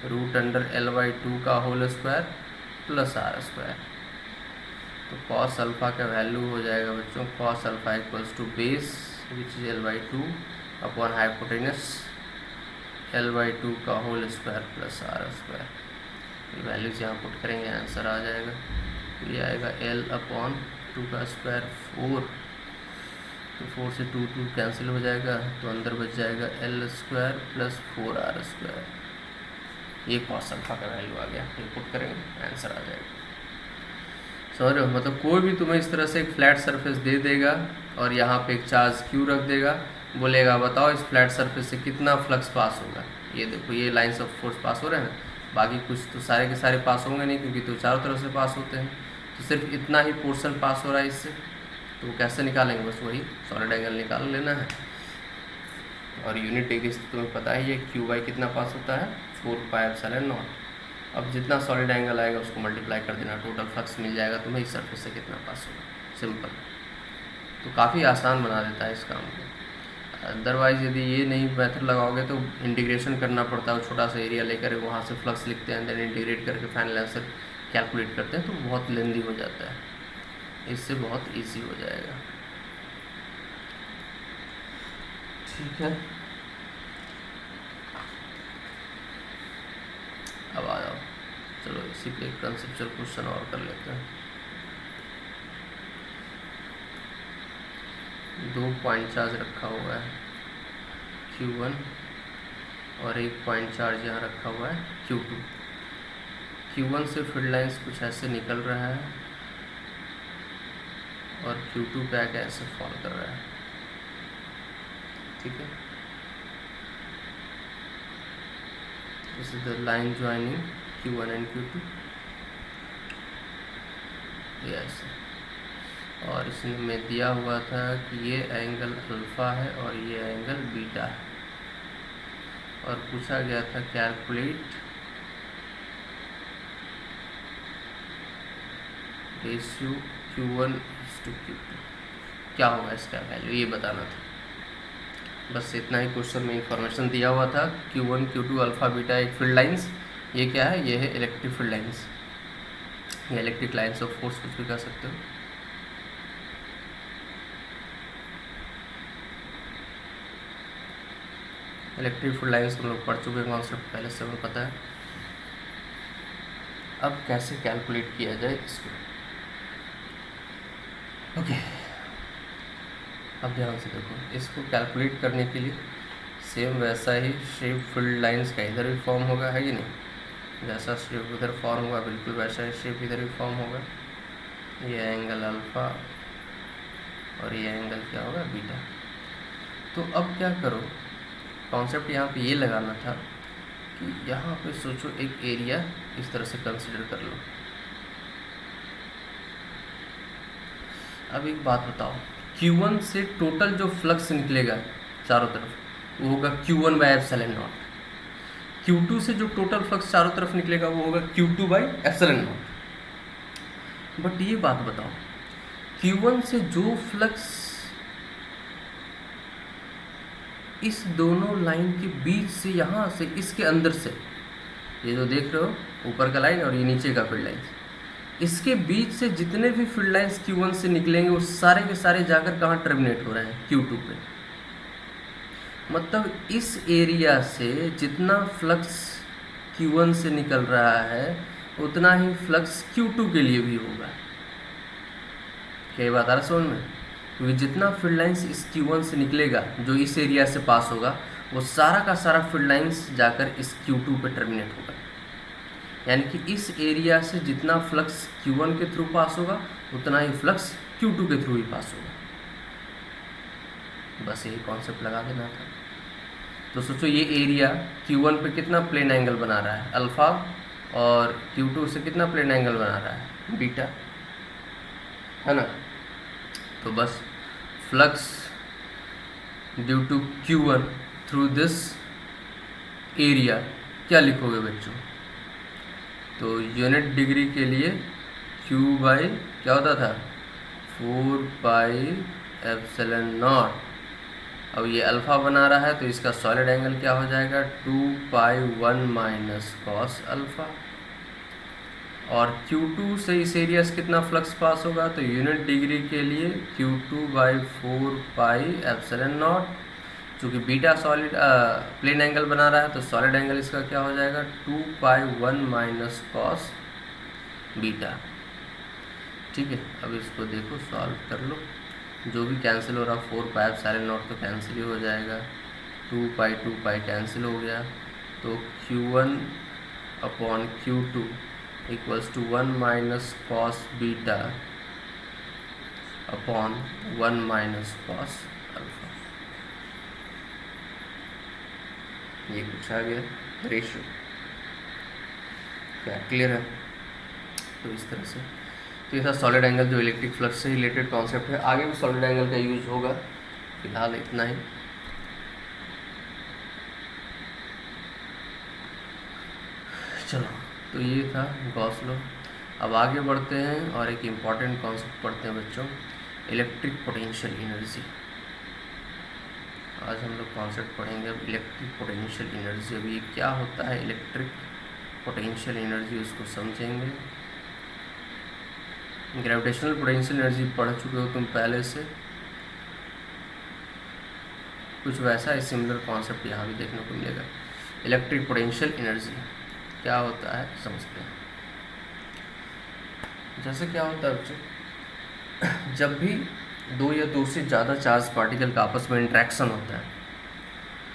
√L/2 का whole square plus R square. तो cos अल्फ़ा का वैल्यू हो जाएगा बच्चों, cos alpha equals to base which is L/2 upon hypotenuse L/2 का whole square plus R square. ये वैल्यूज यहाँ पुट करेंगे, आंसर आ जाएगा। ये आएगा L/2 का स्क्वायर 4, तो 4 से 2 कैंसिल हो जाएगा, तो अंदर बच जाएगा L square plus 4R square. ये cos अल्फ़ा का वैल्यू आ गया, ये पुट करेंगे, आंसर आ जाएगा। समझ रहे हो? मतलब कोई भी तुम्हें इस तरह से एक फ्लैट सरफेस दे देगा और यहाँ पे एक चार्ज Q रख देगा, बोलेगा बताओ इस फ्लैट सरफेस से कितना फ्लक्स पास होगा। ये देखो ये लाइंस ऑफ फोर्स पास हो रहे हैं, बाकी कुछ तो सारे के सारे पास होंगे नहीं, क्योंकि तो चारों तरफ से पास होते हैं, तो सिर्फ इतना ही पोर्शन पास हो रहा है इससे। तो वो कैसे निकालेंगे? बस वही सॉलिड एंगल निकाल लेना है। और यूनिट डिग्री से तुम्हें पता ही है Q/, कितना पास होता है 4 पाई एप्सिलॉन नॉट। अब जितना सॉलिड एंगल आएगा उसको मल्टीप्लाई कर देना, टोटल फ्लक्स मिल जाएगा तुम्हें इस सरफेस से कितना पास होगा। सिंपल, तो काफ़ी आसान बना देता है इस काम को। अदरवाइज़ यदि ये नहीं मेथड लगाओगे तो इंटीग्रेशन करना पड़ता है, छोटा सा एरिया लेकर वहाँ से फ्लक्स लिखते हैं, देन इंटीग्रेट करके फाइनल आंसर कैलकुलेट करते हैं, तो बहुत लेंदी हो जाता है। इससे बहुत इजी हो जाएगा। ठीक है, अब आ जाओ, चलो इसी पे एक कंसेप्चुअल क्वेश्चन और कर लेते हैं। 2 पॉइंट चार्ज रखा हुआ है Q1 और 1 पॉइंट चार्ज यहाँ रखा हुआ है Q2। Q1 से फील्ड लाइंस कुछ ऐसे निकल रहा है और Q2 पे आके ऐसे फॉल कर रहा है। ठीक है, this is the line joining Q1 and Q2, ये ऐसे। और इसमें दिया हुआ था कि ये एंगल अल्फ़ा है और ये एंगल बीटा है, और पूछा गया था कैलकुलेट रेशियो Q1:Q2। क्या होगा इसका वैल्यू, ये बताना था। बस इतना ही क्वेश्चन में इंफॉर्मेशन दिया हुआ था। Q1 Q2 अल्फ़ा बीटा एक फील्ड लाइंस, ये क्या है? ये है इलेक्ट्रिक फील्ड लाइंस, ये इलेक्ट्रिक लाइंस ऑफ फोर्स कुछ भी कह सकते हो। इलेक्ट्रिक फील्ड लाइंस हम लोग पढ़ चुके हैं, कॉन्सेप्ट पहले से हमें पता है। अब कैसे कैलकुलेट किया जाए इसको, ओके। अब ध्यान से देखो, इसको कैलकुलेट करने के लिए सेम वैसा ही शेप फील्ड लाइंस का इधर भी फॉर्म होगा, है कि नहीं? जैसा शेप उधर फॉर्म होगा बिल्कुल वैसा ही शेप इधर भी फॉर्म होगा। ये एंगल अल्फ़ा और ये एंगल क्या होगा? बीटा। तो अब क्या करो, कॉन्सेप्ट यहाँ पे ये लगाना था कि यहाँ पे सोचो एक एरिया इस तरह से कंसिडर कर लो। अब एक बात बताओ, Q1 से टोटल जो फ्लक्स निकलेगा चारों तरफ वो होगा Q1/ε0। Q2 से जो टोटल फ्लक्स चारों तरफ निकलेगा वो होगा Q2/ε0। बट ये बात बताओ, Q1 से जो फ्लक्स इस दोनों लाइन के बीच से, यहाँ से इसके अंदर से, ये जो देख रहे हो ऊपर का लाइन और ये नीचे का फील्ड लाइन, इसके बीच से जितने भी फील्ड लाइंस Q1 से निकलेंगे वो सारे के सारे जाकर कहाँ टर्मिनेट हो रहे हैं, Q2 पे। मतलब इस एरिया से जितना फ्लक्स Q1 से निकल रहा है उतना ही फ्लक्स Q2 के लिए भी होगा। क्या बात आ रहा समझ में? क्योंकि जितना फील्ड लाइंस इस Q1 से निकलेगा जो इस एरिया से पास होगा वो सारा का सारा फील्ड लाइंस जाकर इस Q2 पे टर्मिनेट होगा। यानी कि इस एरिया से जितना फ्लक्स Q1 के थ्रू पास होगा उतना ही फ्लक्स Q2 के थ्रू ही पास होगा। बस यही कॉन्सेप्ट लगा देना था। तो सोचो ये एरिया Q1 पे कितना प्लेन एंगल बना रहा है, अल्फ़ा, और Q2 से कितना प्लेन एंगल बना रहा है, बीटा, है ना। तो बस flux due to Q1 through this area क्या लिखोगे बच्चों? तो यूनिट डिग्री के लिए Q बाई क्या होता था, 4 पाई एप्सिलॉन नॉट। अब ये अल्फ़ा बना रहा है तो इसका सॉलिड एंगल क्या हो जाएगा, 2 पाई 1 माइनस कॉस अल्फ़ा। और Q2 से इस एरिया से कितना फ्लक्स पास होगा, तो यूनिट डिग्री के लिए Q2 by 4 pi epsilon not. चूँकि बीटा सॉलिड प्लेन एंगल बना रहा है तो सॉलिड एंगल इसका क्या हो जाएगा, 2 पाई 1 माइनस कॉस बीटा। ठीक है, अब इसको देखो सॉल्व कर लो, जो भी कैंसिल हो रहा, 4 पाई एप्सिलॉन नॉट तो कैंसिल ही हो जाएगा, 2 पाई कैंसिल हो गया, तो Q1 upon Q2 equals to 1 minus cos beta upon 1 minus cos alpha. ये पूछा गया रेशियो। क्या क्लियर है? तो इस तरह से तो ये था सॉलिड एंगल जो इलेक्ट्रिक फ्लक्स से रिलेटेड कॉन्सेप्ट है। आगे भी सॉलिड एंगल का यूज होगा, फिलहाल इतना ही। चलो, तो ये था गॉस लॉ। अब आगे बढ़ते हैं और एक इम्पॉर्टेंट कॉन्सेप्ट पढ़ते हैं बच्चों, इलेक्ट्रिक पोटेंशियल एनर्जी। आज हम लोग कॉन्सेप्ट पढ़ेंगे अब इलेक्ट्रिक पोटेंशियल एनर्जी। अब ये क्या होता है इलेक्ट्रिक पोटेंशियल एनर्जी, उसको समझेंगे। ग्रेविटेशनल पोटेंशियल एनर्जी पढ़ चुके हो तुम पहले से, कुछ वैसा ही सिमिलर कॉन्सेप्ट यहाँ भी देखने को मिलेगा। इलेक्ट्रिक पोटेंशियल एनर्जी क्या होता है समझते हैं। जैसे क्या होता है बच्चों, जब भी दो या दो से ज़्यादा चार्ज पार्टिकल का आपस में इंट्रैक्शन होता है,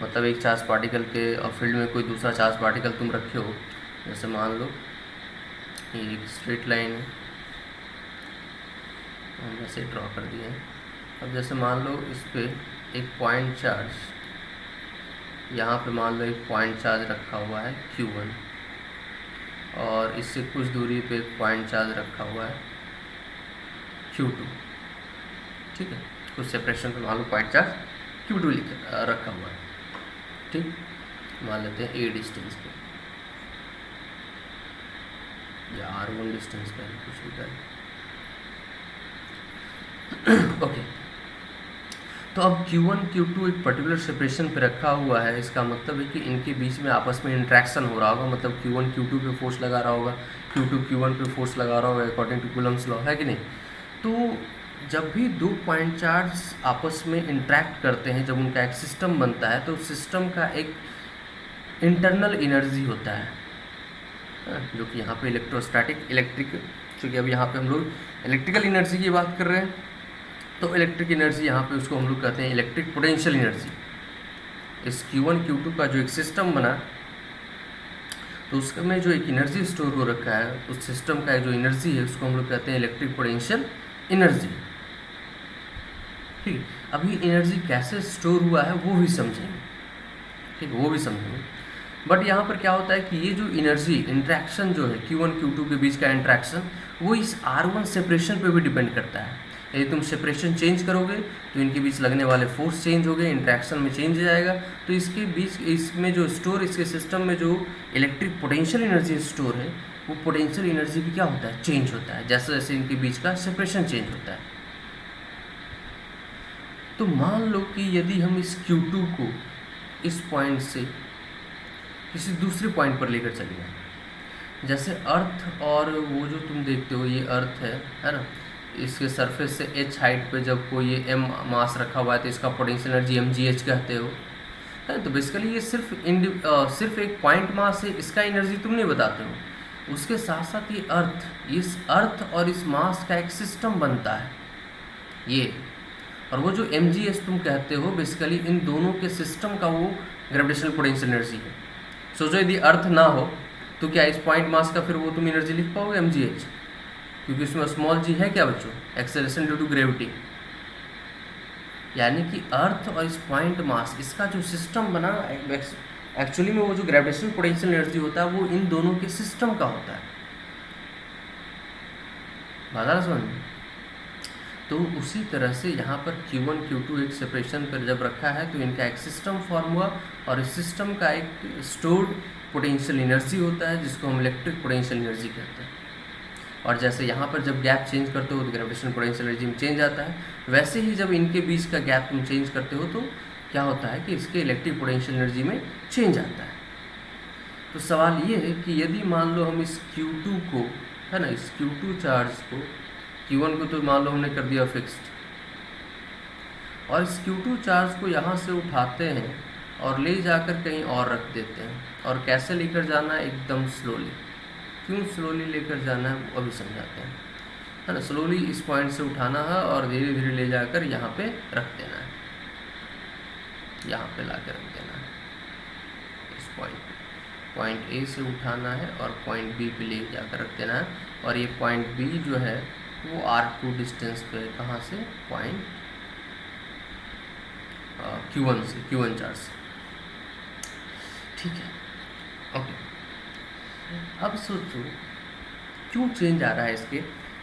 मतलब एक चार्ज पार्टिकल के और फील्ड में कोई दूसरा चार्ज पार्टिकल तुम रखे हो, जैसे मान लो ये एक स्ट्रेट लाइन है, हम वैसे ड्रॉ कर दिए हैं। अब जैसे मान लो इस पर एक पॉइंट चार्ज, यहाँ पे मान लो एक पॉइंट चार्ज रखा हुआ है Q1, और इससे कुछ दूरी पे एक पॉइंट चार्ज रखा हुआ है Q2। ठीक है, कुछ सेपरेशन पे मान लो पॉइंट चार्ज Q2 रखा हुआ है। ठीक, मान लेते हैं A डिस्टेंस पे या R1 डिस्टेंस पे, कुछ भी करें। ओके, तो अब Q1 Q2 एक पर्टिकुलर सेपरेशन पे रखा हुआ है, इसका मतलब है कि इनके बीच में आपस में इंट्रैक्शन हो रहा होगा, मतलब Q1 Q2 पे फोर्स लगा रहा होगा, Q2 Q1 पे फोर्स लगा रहा होगा अकॉर्डिंग टू कूलम्स लॉ, है कि नहीं। तो जब भी दो पॉइंट चार्ज आपस में इंट्रैक्ट करते हैं, जब उनका एक सिस्टम बनता है, तो सिस्टम का एक इंटरनल एनर्जी होता है, जो कि यहाँ पे इलेक्ट्रोस्टैटिक इलेक्ट्रिक, चूँकि अब यहाँ पे हम लोग इलेक्ट्रिकल एनर्जी की बात कर रहे हैं, तो इलेक्ट्रिक एनर्जी यहाँ पे उसको हम लोग कहते हैं इलेक्ट्रिक पोटेंशियल एनर्जी। इस Q1 Q2 का जो एक सिस्टम बना, तो उसमें जो एक एनर्जी स्टोर हो रखा है, उस सिस्टम का जो एनर्जी है उसको हम लोग कहते हैं इलेक्ट्रिक पोटेंशियल एनर्जी। ठीक, अभी एनर्जी कैसे स्टोर हुआ है वो भी समझेंगे। ठीक, वो भी समझेंगे। बट यहाँ पर क्या होता है कि ये जो एनर्जी इंट्रैक्शन जो है Q1 Q2 के बीच का इंट्रैक्शन, वो इस R1 सेपरेशन पे भी डिपेंड करता है। यदि तुम सेपरेशन चेंज करोगे तो इनके बीच लगने वाले फोर्स चेंज हो गए, इंट्रैक्शन में चेंज जाएगा, तो इसके बीच इसमें जो स्टोर, इसके सिस्टम में जो इलेक्ट्रिक पोटेंशियल एनर्जी स्टोर है, वो पोटेंशियल एनर्जी भी क्या होता है, चेंज होता है, जैसे जैसे इनके बीच का सेपरेशन चेंज होता है। तो मान लो कि यदि हम इस Q2 को इस पॉइंट से किसी दूसरे पॉइंट पर लेकर चले जाएं, जैसे अर्थ और वो जो तुम देखते हो ये अर्थ है ना, इसके सरफेस से h हाइट पे जब कोई ये m मास रखा हुआ है तो इसका पोटेंशियल एनर्जी mgh कहते हो, है। तो बेसिकली ये सिर्फ एक पॉइंट मास है, इसका एनर्जी तुम नहीं बताते हो। उसके साथ साथ ये अर्थ, इस अर्थ और इस मास का एक सिस्टम बनता है ये, और वो जो mgh तुम कहते हो बेसिकली इन दोनों के सिस्टम का वो ग्रेविटेशनल पोटेंशियल एनर्जी है। सोचो यदि अर्थ ना हो तो क्या इस पॉइंट मास का फिर वो तुम एनर्जी लिख पाओगे mgh, क्योंकि उसमें स्मॉल g है क्या बच्चों, एक्सेलरेशन ड्यू टू ग्रेविटी। यानी कि अर्थ और इस पॉइंट मास इसका जो सिस्टम बना एक्चुअली में वो जो ग्रेविटेशनल पोटेंशियल एनर्जी होता है वो इन दोनों के सिस्टम का होता है। बात समझ में? तो उसी तरह से यहाँ पर Q1 Q2 एक सेपरेशन पर जब रखा है तो इनका एक सिस्टम फॉर्म हुआ, और इस सिस्टम का एक स्टोर्ड पोटेंशियल एनर्जी होता है जिसको हम इलेक्ट्रिक पोटेंशियल एनर्जी कहते हैं। और जैसे यहाँ पर जब गैप चेंज करते हो तो ग्रेविटेशनल पोटेंशियल एनर्जी में चेंज आता है, वैसे ही जब इनके बीच का गैप तुम चेंज करते हो तो क्या होता है कि इसके इलेक्ट्रिक पोटेंशियल एनर्जी में चेंज आता है। तो सवाल ये है कि यदि मान लो हम इस Q2 को, है ना, इस Q2 चार्ज को, Q1 को तो मान लो हमने कर दिया फिक्स्ड, और इस Q2 चार्ज को यहाँ से उठाते हैं और ले जाकर कहीं और रख देते हैं। और कैसे लेकर जाना है, एकदम स्लोली। क्यों स्लोली लेकर जाना है वो अभी समझाते हैं, है ना। स्लोली इस पॉइंट से उठाना है और धीरे धीरे ले जाकर यहाँ पे रख देना है, यहाँ पे ला कर रख देना है। इस पॉइंट ए से उठाना है और पॉइंट बी पे ले जाकर रख देना है। और ये पॉइंट बी जो है वो R2 डिस्टेंस पे, कहाँ से, पॉइंट Q1 से, Q1 चार्ज से, ठीक है, ओके। अब सोचो क्यों चेंज आ रहा है इसके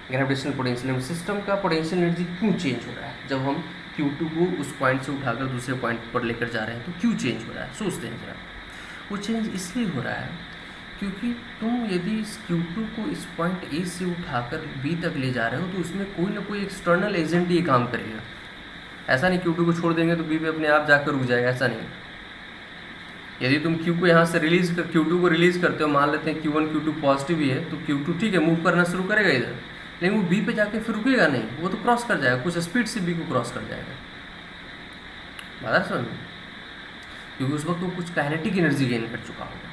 ग्रेविटेशनल पोटेंशियल, सिस्टम का पोटेंशियल एनर्जी क्यों चेंज हो रहा है जब हम Q2 को उस पॉइंट से उठाकर दूसरे पॉइंट पर लेकर जा रहे हैं, तो क्यों चेंज हो रहा है, सोचते हैं जरा। वो चेंज इसलिए हो रहा है क्योंकि तुम यदि इस Q2 को इस पॉइंट A से उठाकर B तक ले जा रहे हो तो उसमें कोई ना कोई एक्सटर्नल एजेंट ये काम करेगा। ऐसा नहीं Q2 को छोड़ देंगे तो B पे अपने आप जाकर रुक जाएगा, ऐसा नहीं। यदि तुम Q को यहाँ से Q2 को रिलीज़ करते हो, मान लेते हैं Q1 Q2 पॉजिटिव ही है, तो Q2 ठीक है मूव करना शुरू करेगा इधर, लेकिन वो B पे जाके फिर रुकेगा नहीं, वो तो क्रॉस कर जाएगा, कुछ स्पीड से B को क्रॉस कर जाएगा। बात समझ में? क्योंकि उस वक्त वो कुछ काइनेटिक एनर्जी गेन कर चुका होगा।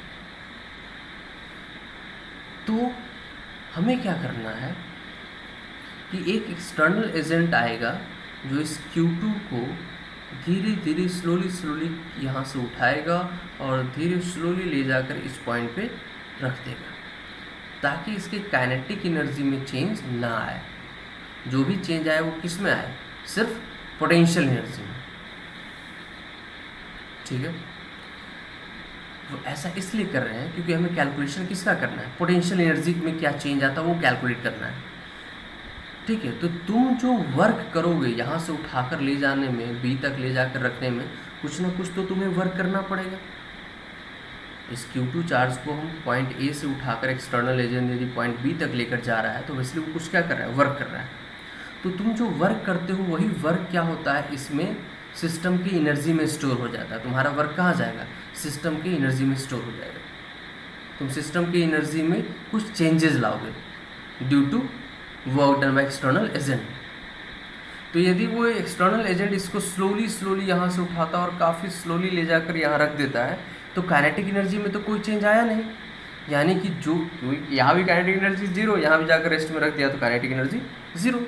तो हमें क्या करना है कि एक एक्सटर्नल एजेंट आएगा जो इस Q2 को धीरे धीरे स्लोली यहाँ से उठाएगा और धीरे स्लोली ले जाकर इस पॉइंट पे रख देगा, ताकि इसके काइनेटिक एनर्जी में चेंज ना आए। जो भी चेंज आए वो किस में आए, सिर्फ पोटेंशियल एनर्जी में, ठीक है। तो ऐसा इसलिए कर रहे हैं क्योंकि हमें कैलकुलेशन किसका करना है, पोटेंशियल एनर्जी में क्या चेंज आता है वो कैलकुलेट करना है, ठीक है। तो तुम जो वर्क करोगे यहाँ से उठाकर ले जाने में, B तक ले जाकर रखने में, कुछ ना कुछ तो तुम्हें वर्क करना पड़ेगा। इस Q2 चार्ज को हम पॉइंट A से उठाकर एक्सटर्नल एजेंट यदि पॉइंट B तक लेकर जा रहा है तो वैसे वो कुछ क्या कर रहा है, वर्क कर रहा है। तो तुम जो वर्क करते हो वही वर्क क्या होता है, इसमें सिस्टम की एनर्जी में स्टोर हो जाता है। तुम्हारा वर्क कहाँ जाएगा, सिस्टम की एनर्जी में स्टोर हो जाएगा। तुम सिस्टम की एनर्जी में कुछ चेंजेस लाओगे due to work done by external agent. तो यदि वो एक्सटर्नल एजेंट इसको स्लोली यहाँ से उठाता है और काफ़ी स्लोली ले जाकर यहाँ रख देता है, तो काइनेटिक एनर्जी में तो कोई चेंज आया नहीं। यानी कि जो यहाँ भी काइनेटिक एनर्जी जीरो, यहाँ भी जाकर रेस्ट में रख दिया तो काइनेटिक एनर्जी जीरो।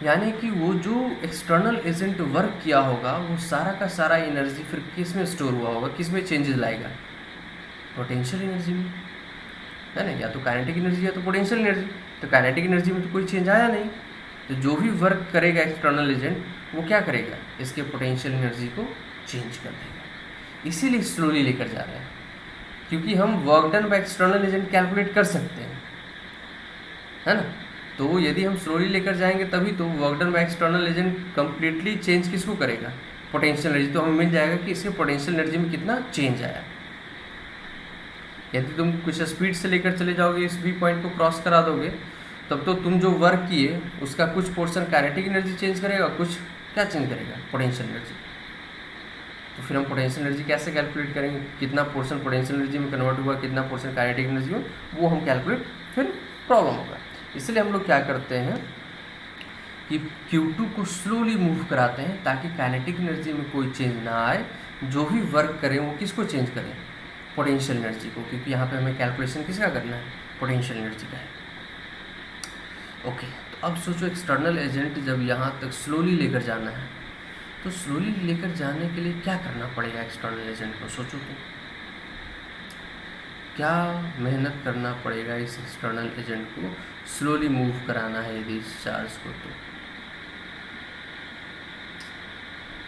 यानी कि वो जो एक्सटर्नल एजेंट वर्क किया होगा वो सारा का सारा एनर्जी फिर किस में स्टोर हुआ होगा, किस में चेंजेस लाएगा, पोटेंशियल एनर्जी में, है ना। या तो काइनेटिक एनर्जी या तो पोटेंशियल एनर्जी। तो काइनेटिक एनर्जी में तो कोई चेंज आया नहीं, तो जो भी वर्क करेगा एक्सटर्नल एजेंट वो क्या करेगा, इसके पोटेंशियल एनर्जी को चेंज कर देगा। इसीलिए स्लोली लेकर जा रहे हैं, क्योंकि हम work done by external agent calculate कर सकते हैं, है ना। तो यदि हम स्लोली लेकर जाएंगे तभी तो work done by external agent completely change किसको करेगा, पोटेंशियल एनर्जी। तो हमें मिल जाएगा कि इसके पोटेंशियल एनर्जी में कितना चेंज आया। यदि तुम कुछ स्पीड से लेकर चले जाओगे, इस भी पॉइंट को क्रॉस करा दोगे, तब तो तुम जो वर्क किए उसका कुछ पोर्शन काइनेटिक एनर्जी चेंज करेगा, कुछ क्या चेंज करेगा, पोटेंशियल एनर्जी। तो फिर हम पोटेंशियल एनर्जी कैसे कैलकुलेट करेंगे, कितना पोर्शन पोटेंशियल एनर्जी में कन्वर्ट हुआ, कितना पोर्शन काइनेटिक एनर्जी में, वो हम कैलकुलेट फिर प्रॉब्लम होगा। इसलिए हम लोग क्या करते हैं कि Q2 को स्लोली मूव कराते हैं ताकि काइनेटिक एनर्जी में कोई चेंज ना आए, जो भी वर्क करें वो किसको चेंज करें, पोटेंशियल एनर्जी को, क्योंकि यहाँ पे हमें कैलकुलेशन किसका करना है, पोटेंशियल एनर्जी का है। ओके, तो अब सोचो एक्सटर्नल एजेंट जब यहाँ तक स्लोली लेकर जाना है, तो स्लोली लेकर जाने के लिए क्या करना पड़ेगा एक्सटर्नल एजेंट को, सोचो तो क्या मेहनत करना पड़ेगा इस एक्सटर्नल एजेंट को स्लोली मूव कराना है यदि इस चार्ज को। तो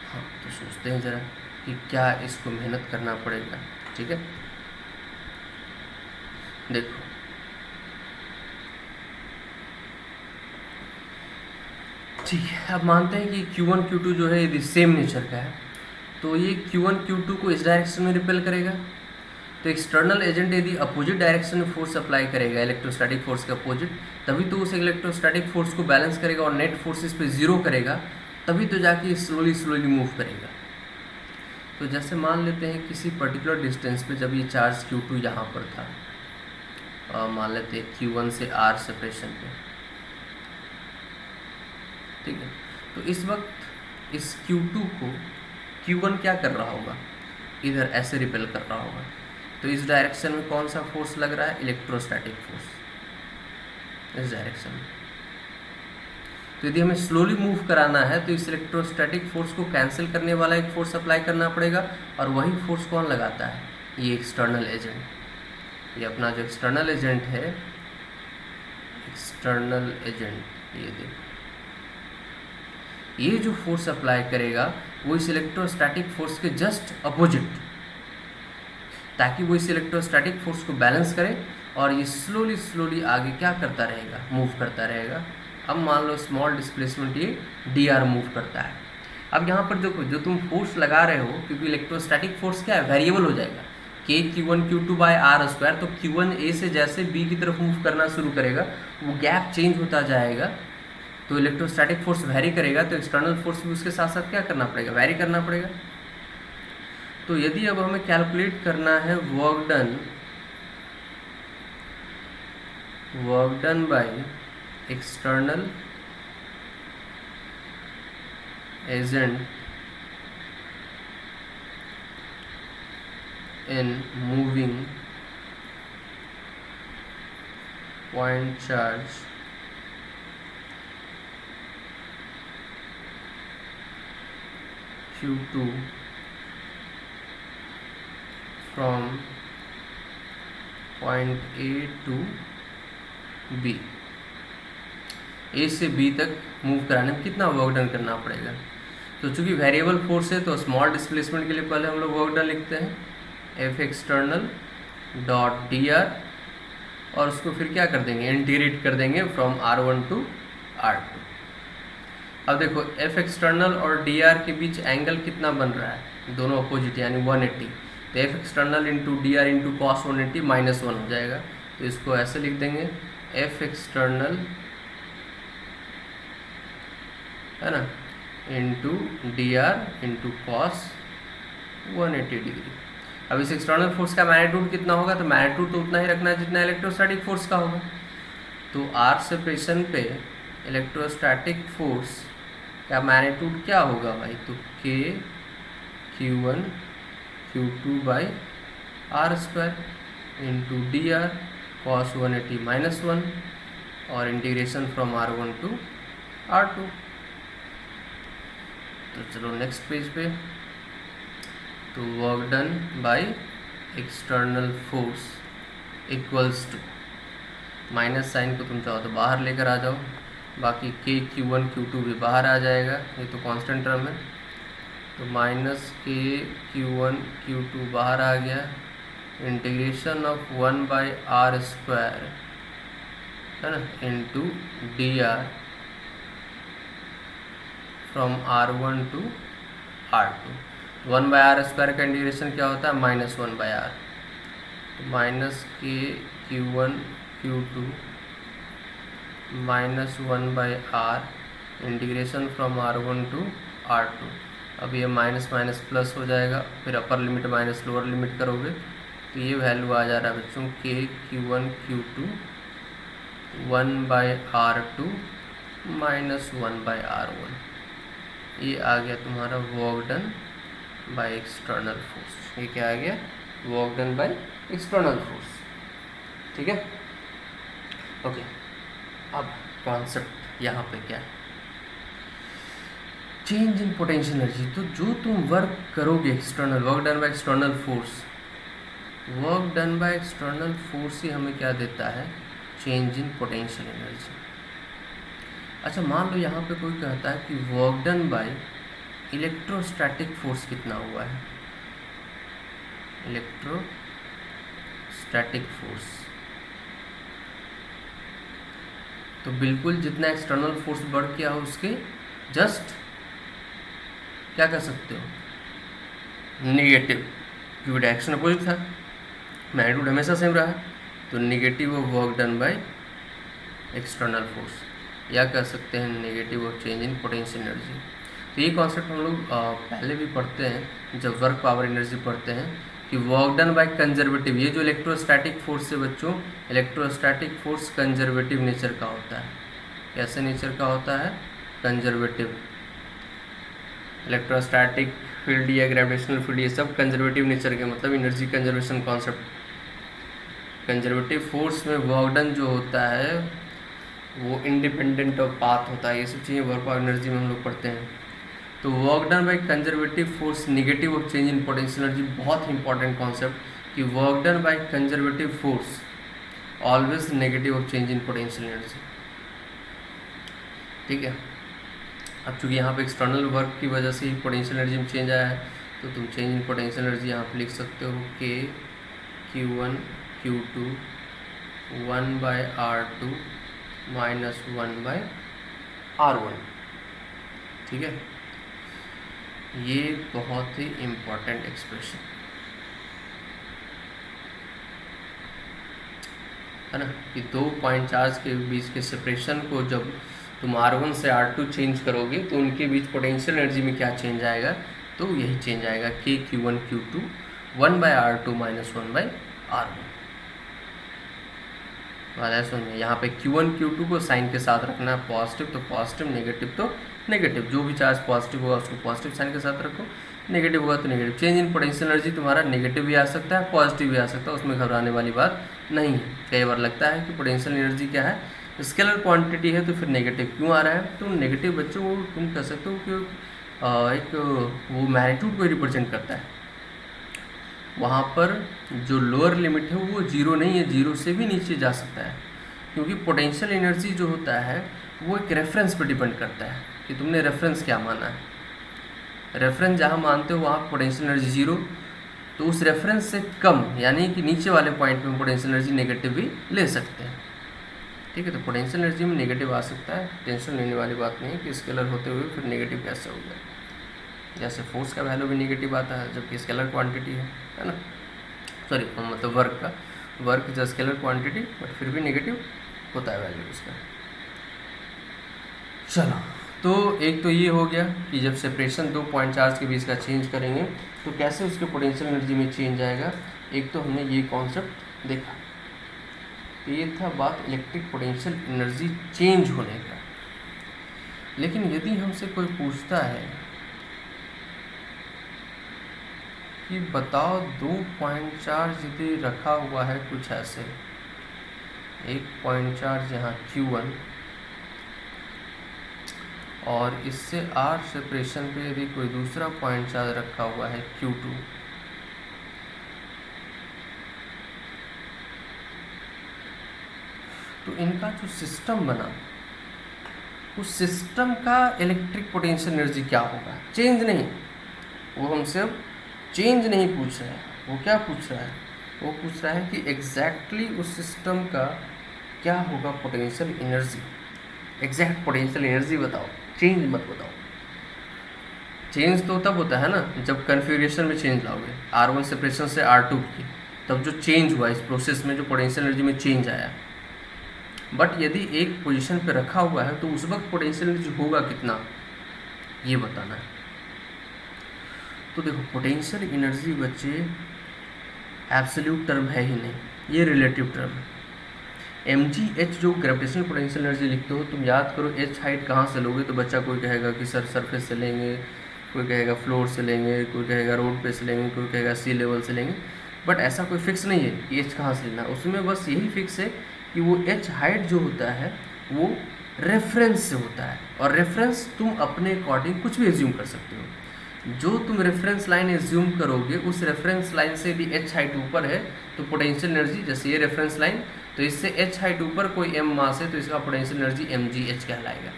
हाँ, तो सोचते हैं ज़रा कि क्या इसको मेहनत करना पड़ेगा। ठीक है, देखो ठीक है, अब मानते हैं कि Q1 Q2 जो है यदि सेम नेचर का है, तो ये Q1 Q2 को इस डायरेक्शन में रिपेल करेगा। तो एक्सटर्नल एजेंट यदि अपोजिट डायरेक्शन में फोर्स अप्लाई करेगा, इलेक्ट्रोस्टैटिक फोर्स के अपोजिट, तभी तो उस इलेक्ट्रोस्टैटिक फोर्स को बैलेंस करेगा और नेट फोर्सेस पे ज़ीरो करेगा, तभी तो जाके स्लोली स्लोली मूव करेगा। तो जैसे मान लेते हैं किसी पर्टिकुलर डिस्टेंस पे जब ये चार्ज Q2 यहाँ पर था, मान लेते हैं Q1 से R सेपरेशन पे, ठीक है, तो इस वक्त इस Q2 को Q1 क्या कर रहा होगा, इधर ऐसे रिपेल कर रहा होगा। तो इस डायरेक्शन में कौन सा फोर्स लग रहा है, इलेक्ट्रोस्टैटिक फोर्स, इस डायरेक्शन में। तो यदि हमें स्लोली मूव कराना है तो इस इलेक्ट्रोस्टैटिक फोर्स को कैंसिल करने वाला एक फोर्स अप्लाई करना पड़ेगा, और वही फोर्स कौन लगाता है, ये एक्सटर्नल एजेंट। ये अपना जो एक्सटर्नल एजेंट है, एक्सटर्नल एजेंट, ये देखो, ये जो फोर्स अप्लाई करेगा वो इस इलेक्ट्रोस्टैटिक फोर्स के जस्ट अपोजिट, ताकि वो इस इलेक्ट्रोस्टैटिक फोर्स को बैलेंस करे और ये स्लोली स्लोली आगे क्या करता रहेगा, मूव करता रहेगा। अब मान लो स्मॉल डिस्प्लेसमेंट ये dr मूव करता है। अब यहाँ पर देखो, जो तुम फोर्स लगा रहे हो, क्योंकि इलेक्ट्रोस्टैटिक फोर्स क्या है, वेरिएबल हो जाएगा, k Q1 Q2 bye R square. तो Q1 A से जैसे B की तरफ मूव करना शुरू करेगा, वो गैप चेंज होता जाएगा, तो इलेक्ट्रोस्टैटिक फोर्स वेरी करेगा, तो एक्सटर्नल फोर्स भी उसके साथ साथ क्या करना पड़ेगा, वेरी करना पड़ेगा। तो यदि अब हमें कैलकुलेट करना है work done by external agent in moving point charge Q2 from point A to B, A से B तक मूव कराने में कितना वर्क डन करना पड़ेगा। तो चूंकि वेरिएबल फोर्स है, तो स्मॉल डिस्प्लेसमेंट के लिए पहले हम लोग वर्क डन लिखते हैं, F एक्सटर्नल डॉट dr, और उसको फिर क्या कर देंगे, इंटीग्रेट कर देंगे फ्रॉम R1 टू R2। अब देखो F एक्सटर्नल और dr के बीच एंगल कितना बन रहा है, दोनों अपोजिट यानी 180, तो F external into dr into cos 180 -1 हो जाएगा। तो इसको ऐसे लिख देंगे, F एक्सटर्नल है ना into dr into cos 180 degree. अब इस एक्सटर्नल फोर्स का मैग्नीट्यूड कितना होगा, तो मैग्नीट्यूड तो उतना ही रखना है जितना इलेक्ट्रोस्टैटिक फोर्स का होगा। तो R सेपरेशन पे इलेक्ट्रोस्टैटिक फोर्स का मैग्नीट्यूड क्या होगा भाई, तो K Q1 Q2 by R square into dr cos 180 -1 और integration from R1 to R2। तो चलो नेक्स्ट पेज पे, तो work done by external force equals to, minus sign को तुम चाहो तो बाहर लेकर आ जाओ, बाकी K Q1 Q2 भी बाहर आ जाएगा, ये तो कांस्टेंट टर्म है, तो माइनस K Q1 Q2 बाहर आ गया, integration of 1 by R square है ना into dr from R1 to R2। 1 by R square का इंटीग्रेशन क्या होता है, -1 बाई आर, तो minus K Q1 Q2 -1 by R integration from R1 to R2। अब ये माइनस माइनस प्लस हो जाएगा, फिर upper limit minus lower limit करोगे तो ये वैल्यू आ जा रहा है बच्चों KQ1 Q2 1/R2 minus 1/R1। ये आ गया तुम्हारा work done by external force. ये क्या आ गया? Work done by external force. ठीक है, ओके। अब कॉन्सेप्ट यहाँ पे क्या है? Change in potential energy. तो जो तुम वर्क करोगे external, work done by external force, work done by external force ही हमें क्या देता है? Change in potential energy. अच्छा, मान लो यहाँ पे कोई कहता है कि work done by electrostatic force कितना हुआ है? इलेक्ट्रोस्टैटिक फोर्स, तो बिल्कुल जितना एक्सटर्नल फोर्स बढ़ किया हो उसके जस्ट क्या कर सकते हो? निगेटिव, क्योंकि डायरेक्शन अपोजिट था, मैग्नीट्यूड हमेशा सेम रहा, तो negative of work done by external force, या कह सकते हैं negative of change in potential energy. तो ये कॉन्सेप्ट हम लोग पहले भी पढ़ते हैं जब वर्क पावर एनर्जी पढ़ते हैं कि वर्क डन बाय कंजर्वेटिव। ये जो इलेक्ट्रोस्टैटिक फोर्स है बच्चों, इलेक्ट्रोस्टैटिक फोर्स कंजर्वेटिव नेचर का होता है। कैसे नेचर का होता है? कंजर्वेटिव। इलेक्ट्रोस्टैटिक फील्ड या ग्रेविटेशनल फील्ड, ये सब कंजर्वेटिव नेचर के, मतलब energy conservation concept. Conservative force में वर्क डन जो होता है वो इंडिपेंडेंट ऑफ पाथ होता है। ये सब चीज़ें वर्क पावर एनर्जी में हम लोग पढ़ते हैं। तो work done by conservative force negative of change in potential energy, बहुत इंपॉर्टेंट कॉन्सेप्ट कि work done by conservative force always negative of change in potential energy. ठीक है, अब चूँकि यहाँ पे एक्सटर्नल वर्क की वजह से ही पोटेंशियल एनर्जी में चेंज आया है, तो तुम चेंज इन पोटेंशियल एनर्जी यहाँ पे लिख सकते हो KQ1 Q2 1/R2 minus 1/R1। ठीक है, ये बहुत ही इम्पोर्टेंट एक्सप्रेशन है ना, कि दो पॉइंट चार्ज के बीच के सेपरेशन को जब तुम R1 से R2 चेंज करोगे तो उनके बीच पोटेंशियल एनर्जी में क्या चेंज आएगा? तो यही चेंज आएगा KQ1 Q2 1/R2 minus 1/R1। समझिए, यहाँ पे Q1 Q2 को साइन के साथ रखना है, पॉजिटिव तो पॉजिटिव, नेगेटिव तो नेगेटिव। जो भी चार्ज पॉजिटिव होगा उसको पॉजिटिव साइन के साथ रखो, नेगेटिव होगा तो negative. Change in potential energy तुम्हारा नेगेटिव भी आ सकता है, पॉजिटिव भी आ सकता है, उसमें घबराने वाली बात नहीं है। कई बार लगता है कि पोटेंशियल एनर्जी क्या है, स्केलर क्वांटिटी है तो फिर नेगेटिव क्यों आ रहा है? तो नेगेटिव बच्चों वो तुम कह सकते हो कि एक वो मैग्नीट्यूड को रिप्रेजेंट करता है। वहाँ पर जो लोअर लिमिट है वो जीरो नहीं है, जीरो से भी नीचे जा सकता है, क्योंकि पोटेंशियल एनर्जी जो होता है वो एक रेफरेंस पर डिपेंड करता है कि तुमने रेफरेंस क्या माना है। रेफरेंस जहाँ मानते हो वहाँ पोटेंशियल एनर्जी जीरो, तो उस रेफरेंस से कम यानी कि नीचे वाले पॉइंट में पोटेंशियल एनर्जी नेगेटिव भी ले सकते हैं। ठीक है, तो पोटेंशियल एनर्जी में नेगेटिव आ सकता है, टेंशन लेने वाली बात नहीं है कि स्केलर होते हुए फिर नेगेटिव कैसे हो गया। जैसे फोर्स का वैल्यू भी नेगेटिव आता है जबकि स्केलर क्वांटिटी है ना, सॉरी मतलब वर्क जो स्केलर क्वांटिटी, बट फिर भी नेगेटिव होता है वैल्यू उसका। चलो, तो एक तो ये हो गया कि जब सेपरेशन दो पॉइंट चार्ज के बीच का चेंज करेंगे तो कैसे उसके पोटेंशियल एनर्जी में चेंज आएगा। एक तो हमने ये कॉन्सेप्ट देखा, तो ये था बात इलेक्ट्रिक पोटेंशियल एनर्जी चेंज होने का। लेकिन यदि हमसे कोई पूछता है कि बताओ दो पॉइंट चार्ज यदि रखा हुआ है कुछ ऐसे, एक पॉइंट चार्ज यहाँ Q1 और इससे R सेपरेशन पे यदि कोई दूसरा पॉइंट चार्ज रखा हुआ है Q2, तो इनका जो सिस्टम बना उस सिस्टम का इलेक्ट्रिक पोटेंशियल एनर्जी क्या होगा? चेंज नहीं, वो हमसे अब चेंज नहीं पूछ रहा है, वो क्या पूछ रहा है? वो पूछ रहा है कि एग्जैक्टली उस सिस्टम का क्या होगा potential energy. Exact potential energy बताओ, चेंज मत बताओ। चेंज तो तब होता है ना जब कन्फिगरेशन में चेंज लाओगे, R1 सेपरेशन से R2 की, तब जो चेंज हुआ इस प्रोसेस में, जो पोटेंशियल एनर्जी में चेंज आया। बट यदि एक पोजीशन पे रखा हुआ है तो उस वक्त पोटेंशियल एनर्जी होगा कितना, ये बताना है। तो देखो पोटेंशियल एनर्जी बच्चे एब्सोल्यूट टर्म है ही नहीं, ये रिलेटिव टर्म है। mgh जो ग्रेविटेशनल पोटेंशियल एनर्जी लिखते हो, तुम याद करो h हाइट कहाँ से लोगे, तो बच्चा कोई कहेगा कि सर सरफेस से लेंगे, कोई कहेगा फ्लोर से लेंगे, कोई कहेगा रोड पे से लेंगे, कोई कहेगा सी लेवल से लेंगे, बट ऐसा कोई फिक्स नहीं है कि h कहाँ से लेना। उसमें बस यही फिक्स है कि वो h हाइट जो होता है वो रेफरेंस से होता है, और रेफरेंस तुम अपने अकॉर्डिंग कुछ भी एज्यूम कर सकते हो। जो तुम रेफरेंस लाइन एज्यूम करोगे, उस रेफरेंस लाइन से यदि h हाइट ऊपर है तो पोटेंशियल एनर्जी, जैसे ये रेफरेंस लाइन, तो इससे h हाइट ऊपर कोई m मास है तो इसका पोटेंशियल एनर्जी mgh कहलाएगा।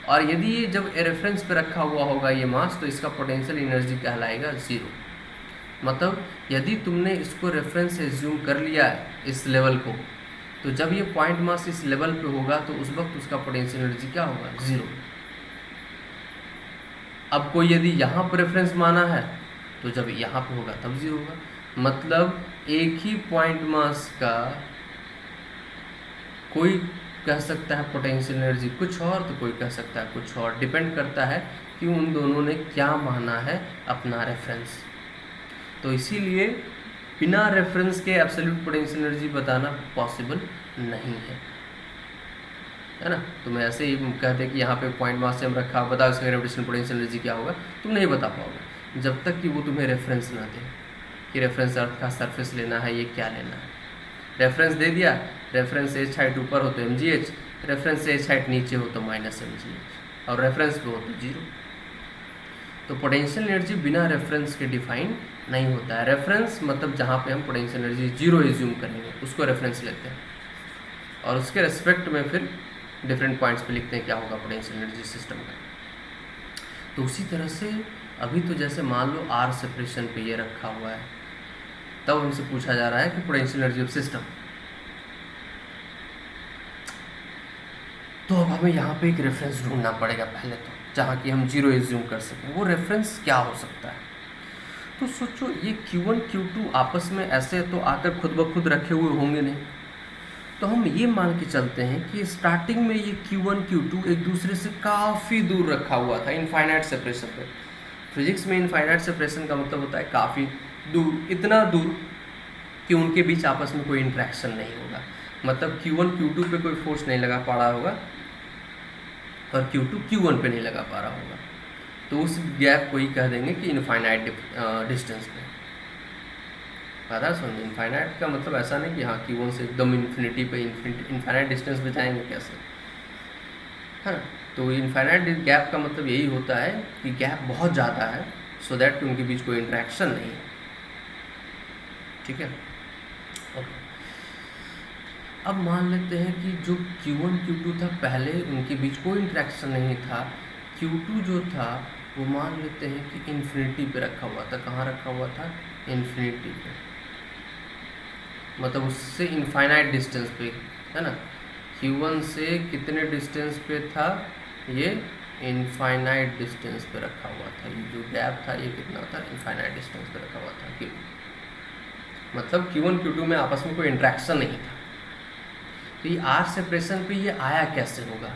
और यदि ये जब रेफरेंस पे रखा हुआ होगा ये मास, तो इसका पोटेंशियल एनर्जी कहलाएगा 0। मतलब यदि तुमने इसको रेफरेंस एज्यूम कर लिया इस लेवल को, तो जब ये पॉइंट मास इस लेवल पे होगा तो उस वक्त उसका पोटेंशियल एनर्जी क्या होगा, 0। अब कोई यदि यहाँ पर रेफरेंस माना है तो जब यहाँ पे होगा तब 0 होगा। मतलब एक ही पॉइंट मास का कोई कह सकता है पोटेंशियल एनर्जी कुछ और, तो कोई कह सकता है कुछ और, डिपेंड करता है कि उन दोनों ने क्या माना है अपना रेफरेंस। तो इसीलिए बिना रेफरेंस के एब्सोल्यूट पोटेंशियल एनर्जी बताना पॉसिबल नहीं है ना। तो मैं ऐसे ही कहते कि यहाँ पे पॉइंट मास से हम रखा, बताओ इसका ग्रेविटेशनल पोटेंशियल एनर्जी क्या होगा, तुम नहीं बता पाओगे जब तक कि वो तुम्हें रेफरेंस ना दे कि रेफरेंस अर्थ का सरफेस लेना है, ये क्या लेना है। रेफरेंस दे दिया, रेफरेंस एच हाइट ऊपर हो तो mgh, रेफरेंस से एच हाइट नीचे हो तो -mgh, और रेफरेंस पे हो तो 0। तो पोटेंशियल एनर्जी बिना रेफरेंस के डिफाइन नहीं होता है। रेफरेंस मतलब जहाँ पे हम पोटेंशियल एनर्जी 0 एज्यूम करेंगे उसको रेफरेंस लेते हैं, और उसके रेस्पेक्ट में फिर डिफरेंट पॉइंट्स पे लिखते हैं क्या होगा पोटेंशियल एनर्जी सिस्टम का। तो उसी तरह से अभी तो जैसे मान लो आर सेपरेशन पे ये रखा हुआ है, तब हमसे पूछा जा रहा है कि पोटेंशियल एनर्जी ऑफ सिस्टम। तो अब हमें यहाँ पे एक रेफरेंस ढूंढना पड़ेगा पहले तो, जहाँ कि हम 0 एज्यूम कर सकें। वो रेफरेंस क्या हो सकता है? तो सोचो ये Q1 Q2 आपस में ऐसे तो आकर खुद ब खुद रखे हुए होंगे नहीं, तो हम ये मान के चलते हैं कि स्टार्टिंग में ये Q1 Q2 एक दूसरे से काफ़ी दूर रखा हुआ था, इनफाइनाइट सेपरेशन पे। फिजिक्स में इनफाइनाइट सेपरेशन का मतलब होता है काफ़ी दूर, इतना दूर कि उनके बीच आपस में कोई इंट्रैक्शन नहीं होगा। मतलब Q1 Q2 पे कोई फोर्स नहीं लगा पा रहा होगा और Q2 Q1 पे नहीं लगा पा रहा होगा, तो उस गैप को ही कह देंगे कि इनफाइनाइट डिस्टेंस पे। पता समझ, इनफाइनाइट का मतलब ऐसा नहीं कि हाँ Q1 से एकदम इन्फिनिटी पे इनफाइनाइट डिस्टेंस पे जाएंगे कैसे, हाँ। तो इनफाइनाइट गैप का मतलब यही होता है कि गैप बहुत ज़्यादा है, सो दैट कि उनके बीच कोई इंट्रैक्शन नहीं है। ठीक है, ओके। अब मान लेते हैं कि जो Q1 Q2 था पहले उनके बीच कोई इंट्रैक्शन नहीं था। Q2 जो था वो मान लेते हैं कि इन्फिनिटी पे रखा हुआ था। कहाँ रखा हुआ था? इन्फिनिटी पे, मतलब उससे इनफाइनाइट डिस्टेंस पे, है ना। Q1 से कितने डिस्टेंस पे था? ये इनफाइनाइट डिस्टेंस पे रखा हुआ था। ये जो गैप था ये कितना था? इनफाइनाइट डिस्टेंस पे रखा हुआ था। Q मतलब Q1 Q2 में आपस में कोई इंट्रैक्शन नहीं था। तो ये आर सेपरेशन पे ये आया कैसे होगा?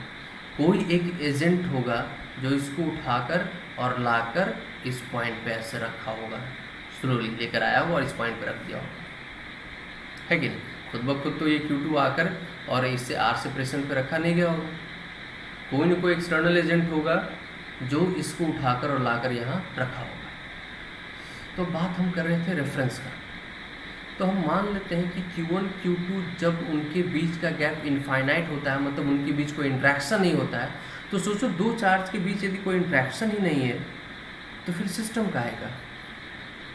कोई एक एजेंट होगा जो इसको उठाकर और लाकर इस पॉइंट पे ऐसे रखा होगा, स्लोली लेकर आया होगा और इस पॉइंट पे रख दिया होगा, है कि नहीं। खुद ब खुद तो ये Q2 आकर और इससे आर सेपरेशन पे रखा नहीं गया होगा, कोई ना कोई एक्सटर्नल एजेंट होगा जो इसको उठाकर और लाकर यहाँ रखा होगा। तो बात हम कर रहे थे रेफरेंस का, तो हम मान लेते हैं कि Q1 Q2 जब उनके बीच का गैप इनफाइनाइट होता है, मतलब उनके बीच कोई इंट्रैक्शन नहीं होता है, तो सोचो दो चार्ज के बीच यदि कोई इंट्रैक्शन ही नहीं है तो फिर सिस्टम का आएगा।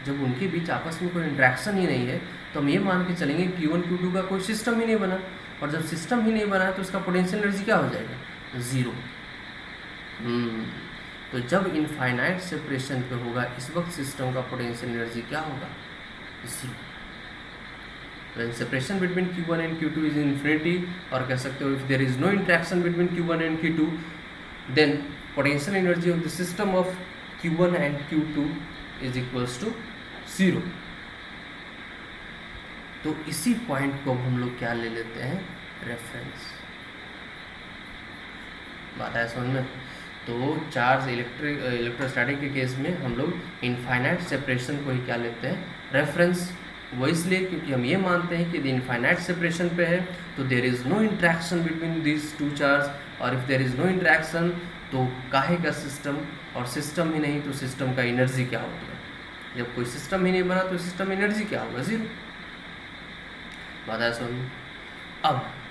जब उनके बीच आपस में कोई इंट्रैक्शन ही नहीं है तो हम ये मान के चलेंगे Q1 Q2 का कोई सिस्टम ही नहीं बना, और जब सिस्टम ही नहीं बना तो उसका पोटेंशियल एनर्जी क्या हो जाएगा? 0। तो जब इनफाइनाइट सेपरेशन पे होगा इस वक्त सिस्टम का पोटेंशियल एनर्जी क्या होगा? 0। When separation between Q1 and Q2 is infinity, और कह सकते हो if there is no interaction between Q1 and Q2, then potential energy of the system of Q1 and Q2 is equals to 0। तो इसी point को हम लोग क्या ले लेते हैं? रेफरेंस। बात है समझ में? तो चार्ज इलेक्ट्रोस्टैटिक के केस में हम लोग इनफाइनाइट सेपरेशन को ही क्या लेते हैं, रेफरेंस। वो इसलिए क्योंकि हम ये मानते हैं कि इनफाइनाइट सेपरेशन पे है तो there is no interaction between this two charge, और if there is no interaction तो काहे का सिस्टम, और सिस्टम ही नहीं तो सिस्टम का एनर्जी क्या होगा। जब कोई सिस्टम ही नहीं बना तो सिस्टम एनर्जी क्या होगा, जीरो। बात है समझ।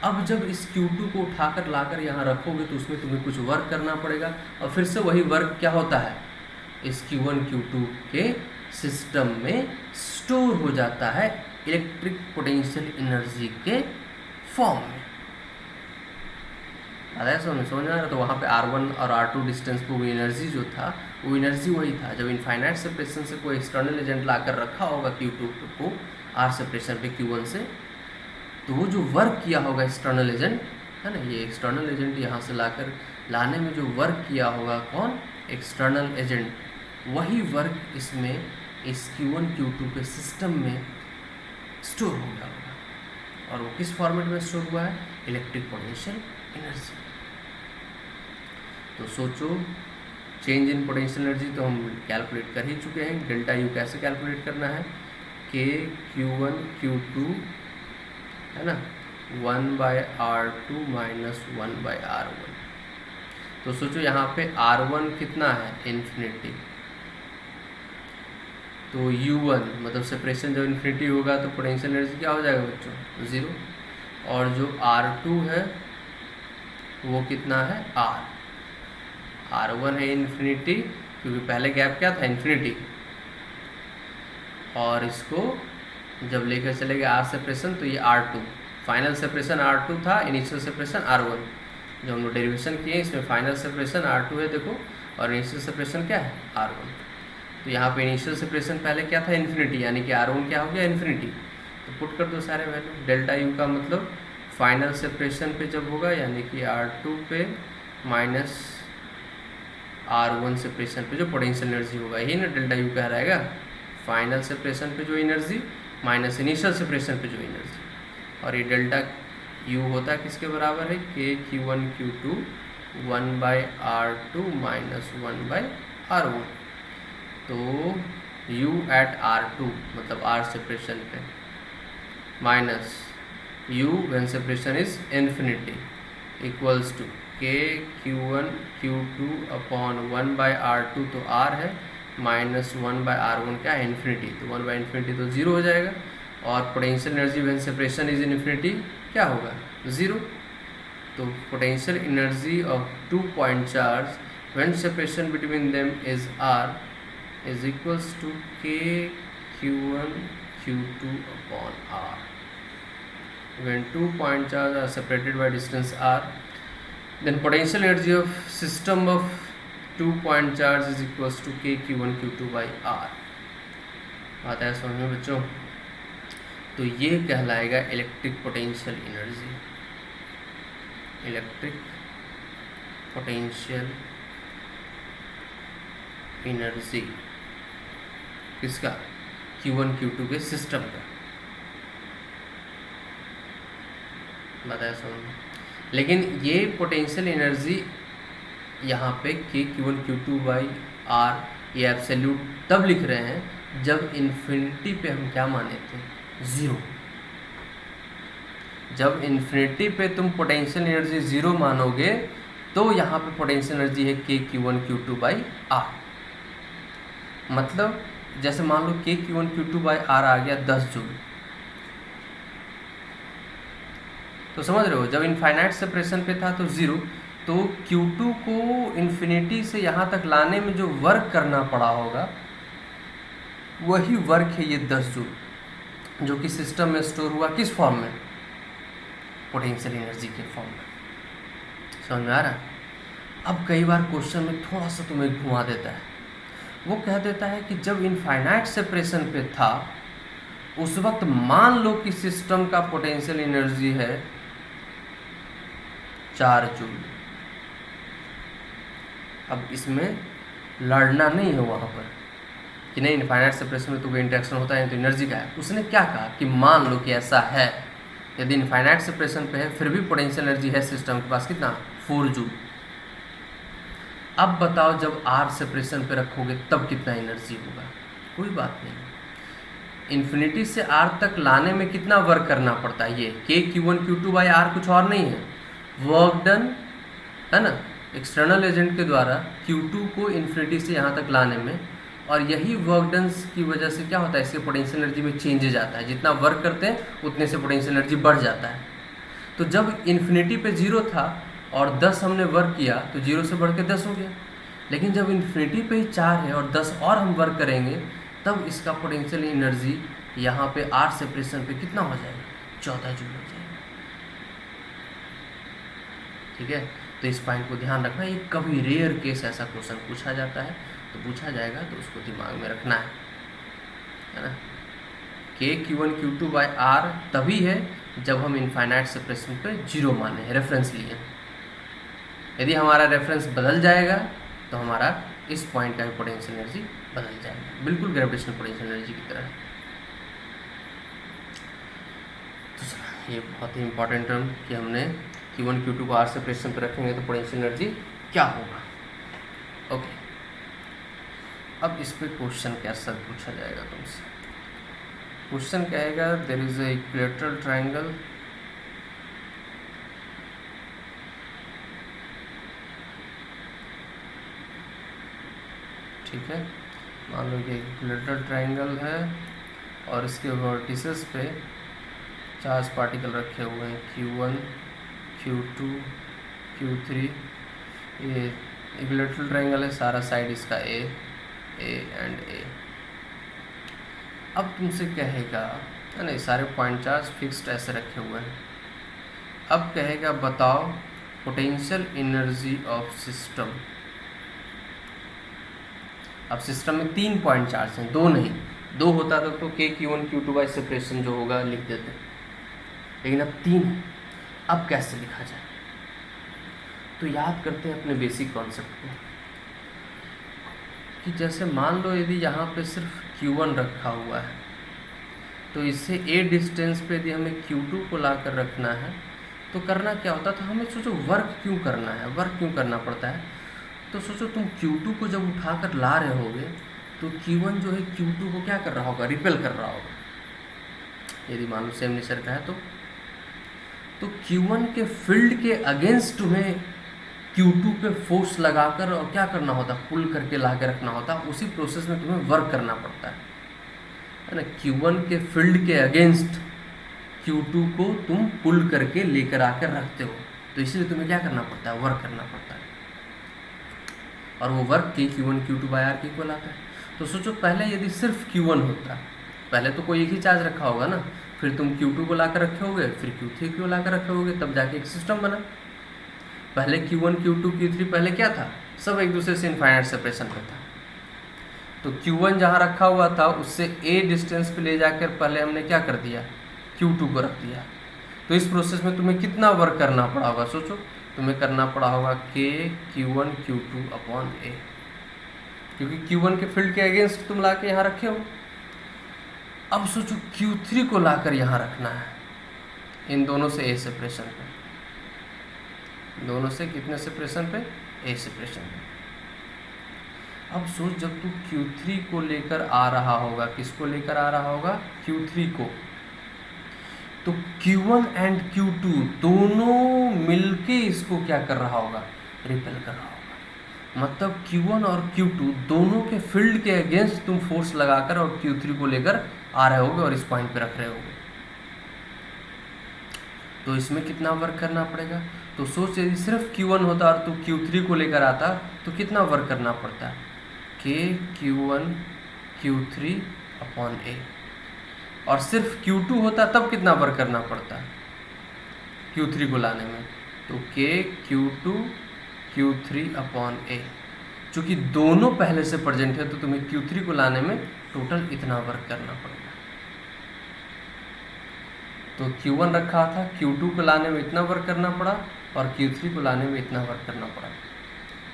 अब जब इस Q2 को उठाकर लाकर यहाँ रखोगे तो उसमें तुम्हें कुछ वर्क करना पड़ेगा, और फिर से वही वर्क क्या होता है, इस Q1 Q2 के सिस्टम में स्टोर हो जाता है इलेक्ट्रिक पोटेंशियल एनर्जी के फॉर्म में। समझ आ रहा। तो वहाँ पे R1 और R2 डिस्टेंस पे वो एनर्जी जो था वो एनर्जी वही था। जब इनफाइनाइट सेपरेशन से कोई एक्सटर्नल एजेंट लाकर रखा होगा Q2 को R सेपरेशन पे Q1 से, तो वो जो वर्क किया होगा एक्सटर्नल एजेंट है ना, ये एक्सटर्नल एजेंट यहाँ से लाने में जो वर्क किया होगा कौन, एक्सटर्नल एजेंट, वही वर्क इसमें इस Q1 Q2 के सिस्टम में स्टोर हो गया होगा। और वो किस फॉर्मेट में स्टोर हुआ है, इलेक्ट्रिक पोटेंशियल एनर्जी। तो सोचो, चेंज इन पोटेंशियल एनर्जी तो हम कैलकुलेट कर ही चुके हैं। डेल्टा यू कैसे कैलकुलेट करना है, के Q1 Q2 है ना 1/R2 माइनस 1/R1। तो सोचो यहाँ पे R1 कितना है, इन्फिनिटी, तो U1 मतलब सेपरेशन जब इन्फिनिटी होगा तो पोटेंशियल एनर्जी क्या हो जाएगा बच्चों, ज़ीरो। और जो R2 है वो कितना है, R1 है इन्फिनिटी, क्योंकि पहले गैप क्या था, इन्फिनिटी, और इसको जब लेकर चले गए R सेपरेशन तो ये R2, फाइनल सेपरेशन R2 था, इनिशियल सेपरेशन R1। जो हम लोग डेरिवेशन किए इसमें फाइनल सेपरेशन R2 है देखो, और इनिशियल सेपरेशन क्या है, R1। तो यहाँ पे इनिशियल सेपरेशन पहले क्या था, इन्फिनिटी, यानी कि R1 क्या हो गया, इन्फिनिटी। तो पुट कर दो सारे वैल्यू। डेल्टा यू का मतलब फाइनल सेपरेशन पे जब होगा यानी कि R2 पे माइनस R1 सेपरेशन पे जो पोटेंशियल एनर्जी होगा, यही ना डेल्टा यू कह रहेगा, फाइनल सेपरेशन पे जो एनर्जी माइनस इनिशियल सेपरेशन पे जो एनर्जी। और ये डेल्टा यू होता है किसके बराबर है, के Q1 Q2 1/R2 minus 1/R1। तो U एट R2 मतलब R सेपरेशन पे minus U when separation is infinity equals to K Q1 Q2 upon 1/R2 तो R है, माइनस 1/R1 क्या है, इन्फिनिटी, तो 1/इन्फिनिटी तो ज़ीरो हो जाएगा। और potential energy when separation is infinity क्या होगा, ज़ीरो। तो potential energy of 2 point charge when separation between them is R is equals to k Q1 Q2 upon R. When 2 point charges are separated by distance R, then potential energy of system of 2 point charge is equals to k Q1 Q2 by R. आता है समझ में बच्चों। तो ये कहलाएगा electric potential energy, electric potential energy किसका, Q1 Q2 के सिस्टम का, बताया समझ। लेकिन ये पोटेंशियल एनर्जी यहाँ पे के Q1 Q2 बाई R ये एब्सोल्यूट तब लिख रहे हैं जब इन्फिनिटी पे हम क्या माने थे, ज़ीरो। जब इन्फिनिटी पे तुम पोटेंशियल एनर्जी ज़ीरो मानोगे तो यहाँ पे पोटेंशियल एनर्जी है के Q1 Q2 बाई R। मतलब जैसे मान लो के Q1 Q2 बाई R आ गया 10 जूल, तो समझ रहे हो जब इनफाइनाइट सेपरेशन पे था तो ज़ीरो, तो Q2 को इन्फिनिटी से यहाँ तक लाने में जो वर्क करना पड़ा होगा वही वर्क है ये 10 जूल, जो कि सिस्टम में स्टोर हुआ किस फॉर्म में, पोटेंशियल एनर्जी के फॉर्म में। समझ में आ रहा है। अब कई बार क्वेश्चन में थोड़ा सा तुम्हें घुमा देता है, वो कह देता है कि जब इनफाइनाइट सेपरेशन पे था उस वक्त मान लो कि सिस्टम का पोटेंशियल एनर्जी है 4 जूल। अब इसमें लड़ना नहीं है वहाँ पर कि नहीं इनफाइनाइट सेपरेशन में तो कोई इंटरेक्शन होता है तो एनर्जी का है। उसने क्या कहा कि मान लो कि ऐसा है, यदि इनफाइनाइट सेपरेशन पे है फिर भी पोटेंशियल एनर्जी है सिस्टम के पास कितना, 4 जूल। अब बताओ जब आर सेपरेशन पे रखोगे तब कितना एनर्जी होगा? कोई बात नहीं, इन्फिनिटी से आर तक लाने में कितना वर्क करना पड़ता है? ये के Q1 Q2 बाई आर कुछ और नहीं है, वर्क डन है ना, एक्सटर्नल एजेंट के द्वारा Q2 को इन्फिनिटी से यहाँ तक लाने में। और यही वर्क डन की वजह से क्या होता है, इसके पोटेंशियल एनर्जी में चेंजेज आता है। जितना वर्क करते हैं उतने से पोटेंशियल एनर्जी बढ़ जाता है। तो जब इन्फिनिटी पे 0 था और 10 हमने वर्क किया तो 0 से बढ़ के 10 हो गया। लेकिन जब इन्फिनिटी पे ही 4 है और 10 और हम वर्क करेंगे तब इसका पोटेंशियल एनर्जी यहाँ पे आर सेपरेशन पे कितना हो जाएगा? 14 जूल हो जाएगा। ठीक है, तो इस पॉइंट को ध्यान रखना। ये कभी रेयर केस ऐसा क्वेश्चन पूछा जाता है, तो पूछा जाएगा तो उसको दिमाग में रखना है ना। के Q1 Q2 बाई आर तभी है जब हम इनफाइनाइट सेपरेशन पे 0 माने हैं, रेफरेंस लिए। यदि हमारा रेफरेंस बदल जाएगा तो हमारा इस पॉइंट का भी पोटेंशियल एनर्जी बदल जाएगा, बिल्कुल ग्रेविटेशनल पोटेंशियल एनर्जी की तरह। तो ये बहुत ही इंपॉर्टेंट टर्म कि हमने Q1 Q2 को आर सेपरेशन पर रखेंगे तो पोटेंशियल एनर्जी क्या होगा। ओके, अब इस पे क्वेश्चन कैसा पूछा जाएगा तुमसे? क्वेश्चन कहेगा there is a equilateral triangle ठीक है, मान लो ये इक्विलेटरल ट्रायंगल है और इसके वर्टिसेस पे चार्ज पार्टिकल रखे हुए हैं Q1 Q2 Q3। ये इक्विलेटरल ट्रायंगल है, सारा साइड इसका A एंड A। अब तुमसे कहेगा है ना, सारे पॉइंट चार्ज फिक्स्ड ऐसे रखे हुए हैं। अब कहेगा बताओ पोटेंशियल एनर्जी ऑफ सिस्टम। अब सिस्टम में 3 पॉइंट चार्ज हैं, 2 नहीं। 2 होता तो के Q1 Q2 बाई सेपरेशन जो होगा लिख देते, लेकिन अब 3 है। अब कैसे लिखा जाए? तो याद करते हैं अपने बेसिक कॉन्सेप्ट को कि जैसे मान लो यदि यहाँ पे सिर्फ Q1 रखा हुआ है तो इससे A डिस्टेंस पे यदि हमें Q2 को ला कर रखना है तो करना क्या होता था? हमें सोचो वर्क क्यों करना है, वर्क क्यों करना पड़ता है। तो सोचो तुम Q2 को जब उठाकर ला रहे होगे तो Q1 जो है Q2 को क्या कर रहा होगा? रिपेल कर रहा होगा। यदि मान लो सेम नेचर का है तो Q1 के फील्ड के अगेंस्ट तुम्हें Q2 पे फोर्स लगाकर और क्या करना होता? पुल करके ला के रखना होता। उसी प्रोसेस में तुम्हें वर्क करना पड़ता है ना। Q1 के फील्ड के अगेंस्ट Q2 को तुम पुल करके लेकर आकर रखते हो, तो इसलिए तुम्हें क्या करना पड़ता है? वर्क करना पड़ता है। और वो वर्क के Q1 Q2 बाई आर के इक्वल आता है। तो सोचो पहले यदि सिर्फ Q1 होता, पहले तो कोई एक ही चार्ज रखा होगा ना, फिर तुम Q2 को ला कर रखे होगे, फिर Q3 को ला कर रखे होगे, तब जाके एक सिस्टम बना। पहले Q1 Q2 Q3 पहले क्या था? सब एक दूसरे से इनफाइनाइट सेपरेशन पे था। तो Q1 जहाँ रखा हुआ था उससे A डिस्टेंस पे ले जाकर पहले हमने क्या कर दिया? Q2 को रख दिया। तो इस प्रोसेस में तुम्हें कितना वर्क करना पड़ा होगा? सोचो, तुम्हें करना पड़ा होगा के Q1 Q2 अपॉन A, क्योंकि Q1 के फील्ड के अगेंस्ट तुम ला के यहाँ रखे हो। अब सोचो Q3 को लाकर यहाँ रखना है, इन दोनों से A सेपरेशन पे, दोनों से कितने सेपरेशन पे? A सेपरेशन पे। अब सोच जब तू Q3 को लेकर आ रहा होगा, किसको लेकर आ रहा होगा? Q3 को। तो Q1 एंड Q2 दोनों मिलके इसको क्या कर रहा होगा? रिपेल कर रहा होगा। मतलब Q1 और Q2 दोनों के फील्ड के अगेंस्ट तुम फोर्स लगाकर और Q3 को लेकर आ रहे होगे और इस पॉइंट पे रख रहे होगे। तो इसमें कितना वर्क करना पड़ेगा? तो सोच यदि सिर्फ Q1 होता और तू Q3 को लेकर आता तो कितना वर्क करना पड़ता? के Q1 Q3 अपॉन A। और सिर्फ Q2 होता तब कितना वर्क करना पड़ता Q3 को लाने में? तो के Q2 Q3 अपॉन A। चूँकि दोनों पहले से प्रेजेंट है तो तुम्हें Q3 को लाने में टोटल इतना वर्क करना पड़ेगा। तो Q1 रखा था, Q2 को लाने में इतना वर्क करना पड़ा और Q3 को लाने में इतना वर्क करना पड़ा।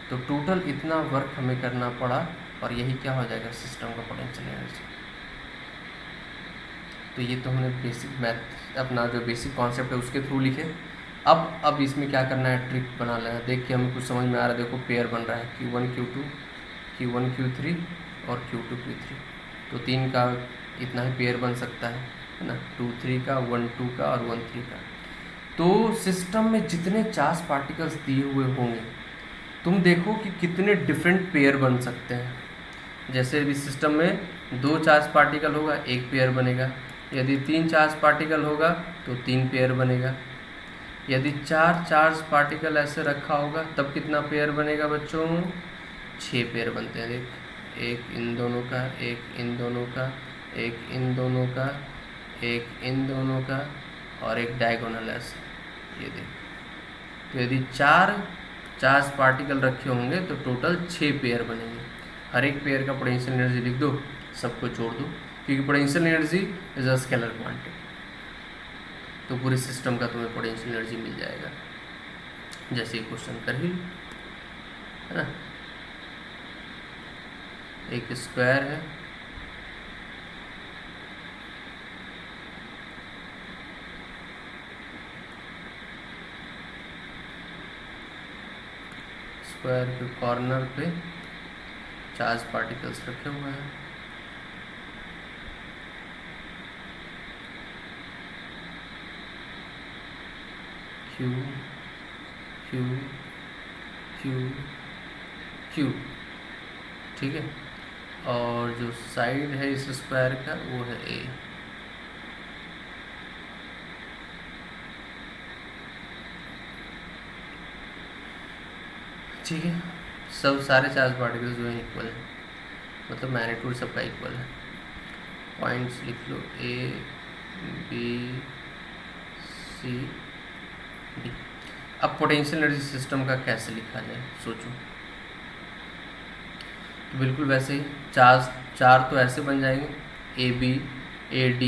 तो टोटल इतना वर्क हमें करना पड़ा और यही क्या हो जाएगा? सिस्टम का पोटेंशियल एनर्जी। तो ये तो हमने बेसिक मैथ अपना जो बेसिक कॉन्सेप्ट है उसके थ्रू लिखे। अब इसमें क्या करना है, ट्रिक बना लेना। देख के हमें कुछ समझ में आ रहा है। देखो पेयर बन रहा है Q1 Q2, Q1 Q3 और Q2 Q3। तो 3 का इतना ही पेयर बन सकता है ना, 2 3 का, 1 2 का और 1 3 का। तो सिस्टम में जितने चार्ज पार्टिकल्स दिए हुए होंगे, तुम देखो कि कितने डिफरेंट पेयर बन सकते हैं। जैसे अभी सिस्टम में 2 चार्ज पार्टिकल होगा, 1 पेयर बनेगा। यदि 3 चार्ज पार्टिकल होगा तो 3 पेयर बनेगा। यदि 4 चार्ज पार्टिकल ऐसे रखा होगा तब कितना पेयर बनेगा बच्चों, 6 पेयर बनते हैं। देख, एक इन दोनों का, एक इन दोनों का, एक इन दोनों का, एक इन दोनों का और एक डायगोनल ऐसे। ये देख, तो यदि 4 चार्ज पार्टिकल रखे होंगे तो टोटल 6 पेयर बनेंगे। हर एक पेयर का पोटेंशियल एनर्जी लिख दो, सबको जोड़ दो, क्योंकि potential energy is a scalar quantity. तो पूरे सिस्टम का तुम्हें पोटेंशियल एनर्जी मिल जाएगा। जैसे ये क्वेश्चन कर ही, है ना। एक स्क्वायर है, स्क्वायर के कॉर्नर पे चार्ज पार्टिकल्स रखे हुए हैं। Q Q Q Q, ठीक है। और जो साइड है इस स्क्वायर का वो है A। ठीक है, सब सारे चार्ज पार्टिकल्स जो हैं इक्वल है, मतलब मैग्नीट्यूड सबका इक्वल है। पॉइंट्स लिख लो A B C D। अब पोटेंशियल एनर्जी सिस्टम का कैसे लिखा जाए, सोचो। तो बिल्कुल वैसे ही चार तो ऐसे बन जाएंगे, AB AD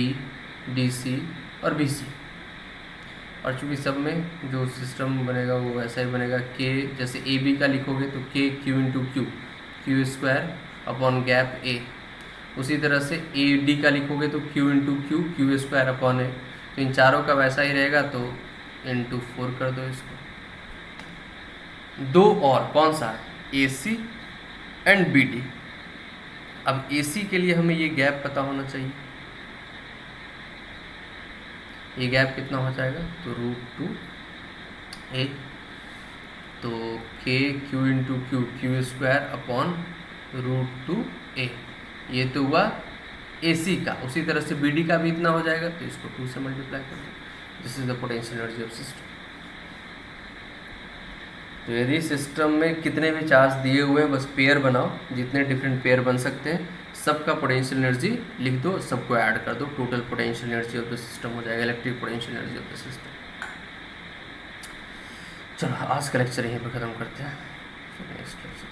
DC और BC। और चूँकि सब में जो सिस्टम बनेगा वो वैसा ही बनेगा। K जैसे AB का लिखोगे तो K Q into Q, Q square upon gap A। उसी तरह से AD का लिखोगे तो Q into Q, Q square upon A। तो इन चारों का वैसा ही रहेगा, तो इंटू 4 कर दो इसको। दो और कौन सा, AC एंड BD। अब AC के लिए हमें ये गैप पता होना चाहिए। ये गैप कितना हो जाएगा, तो √2a। तो K Q into Q, Q square upon √2a। ये तो हुआ AC का। उसी तरह से BD का भी इतना हो जाएगा, तो इसको 2 से मल्टीप्लाई कर दो। This is the potential energy of system. तो यदि सिस्टम में कितने भी चार्ज दिए हुए हैं, बस पेयर बनाओ, जितने डिफरेंट पेयर बन सकते हैं सबका पोटेंशियल एनर्जी लिख दो, सबको ऐड कर दो, total potential energy of the system हो जाएगा, electric potential energy of the system. चलो आज का लेक्चर यहीं पर ख़त्म करते हैं। Next lecture.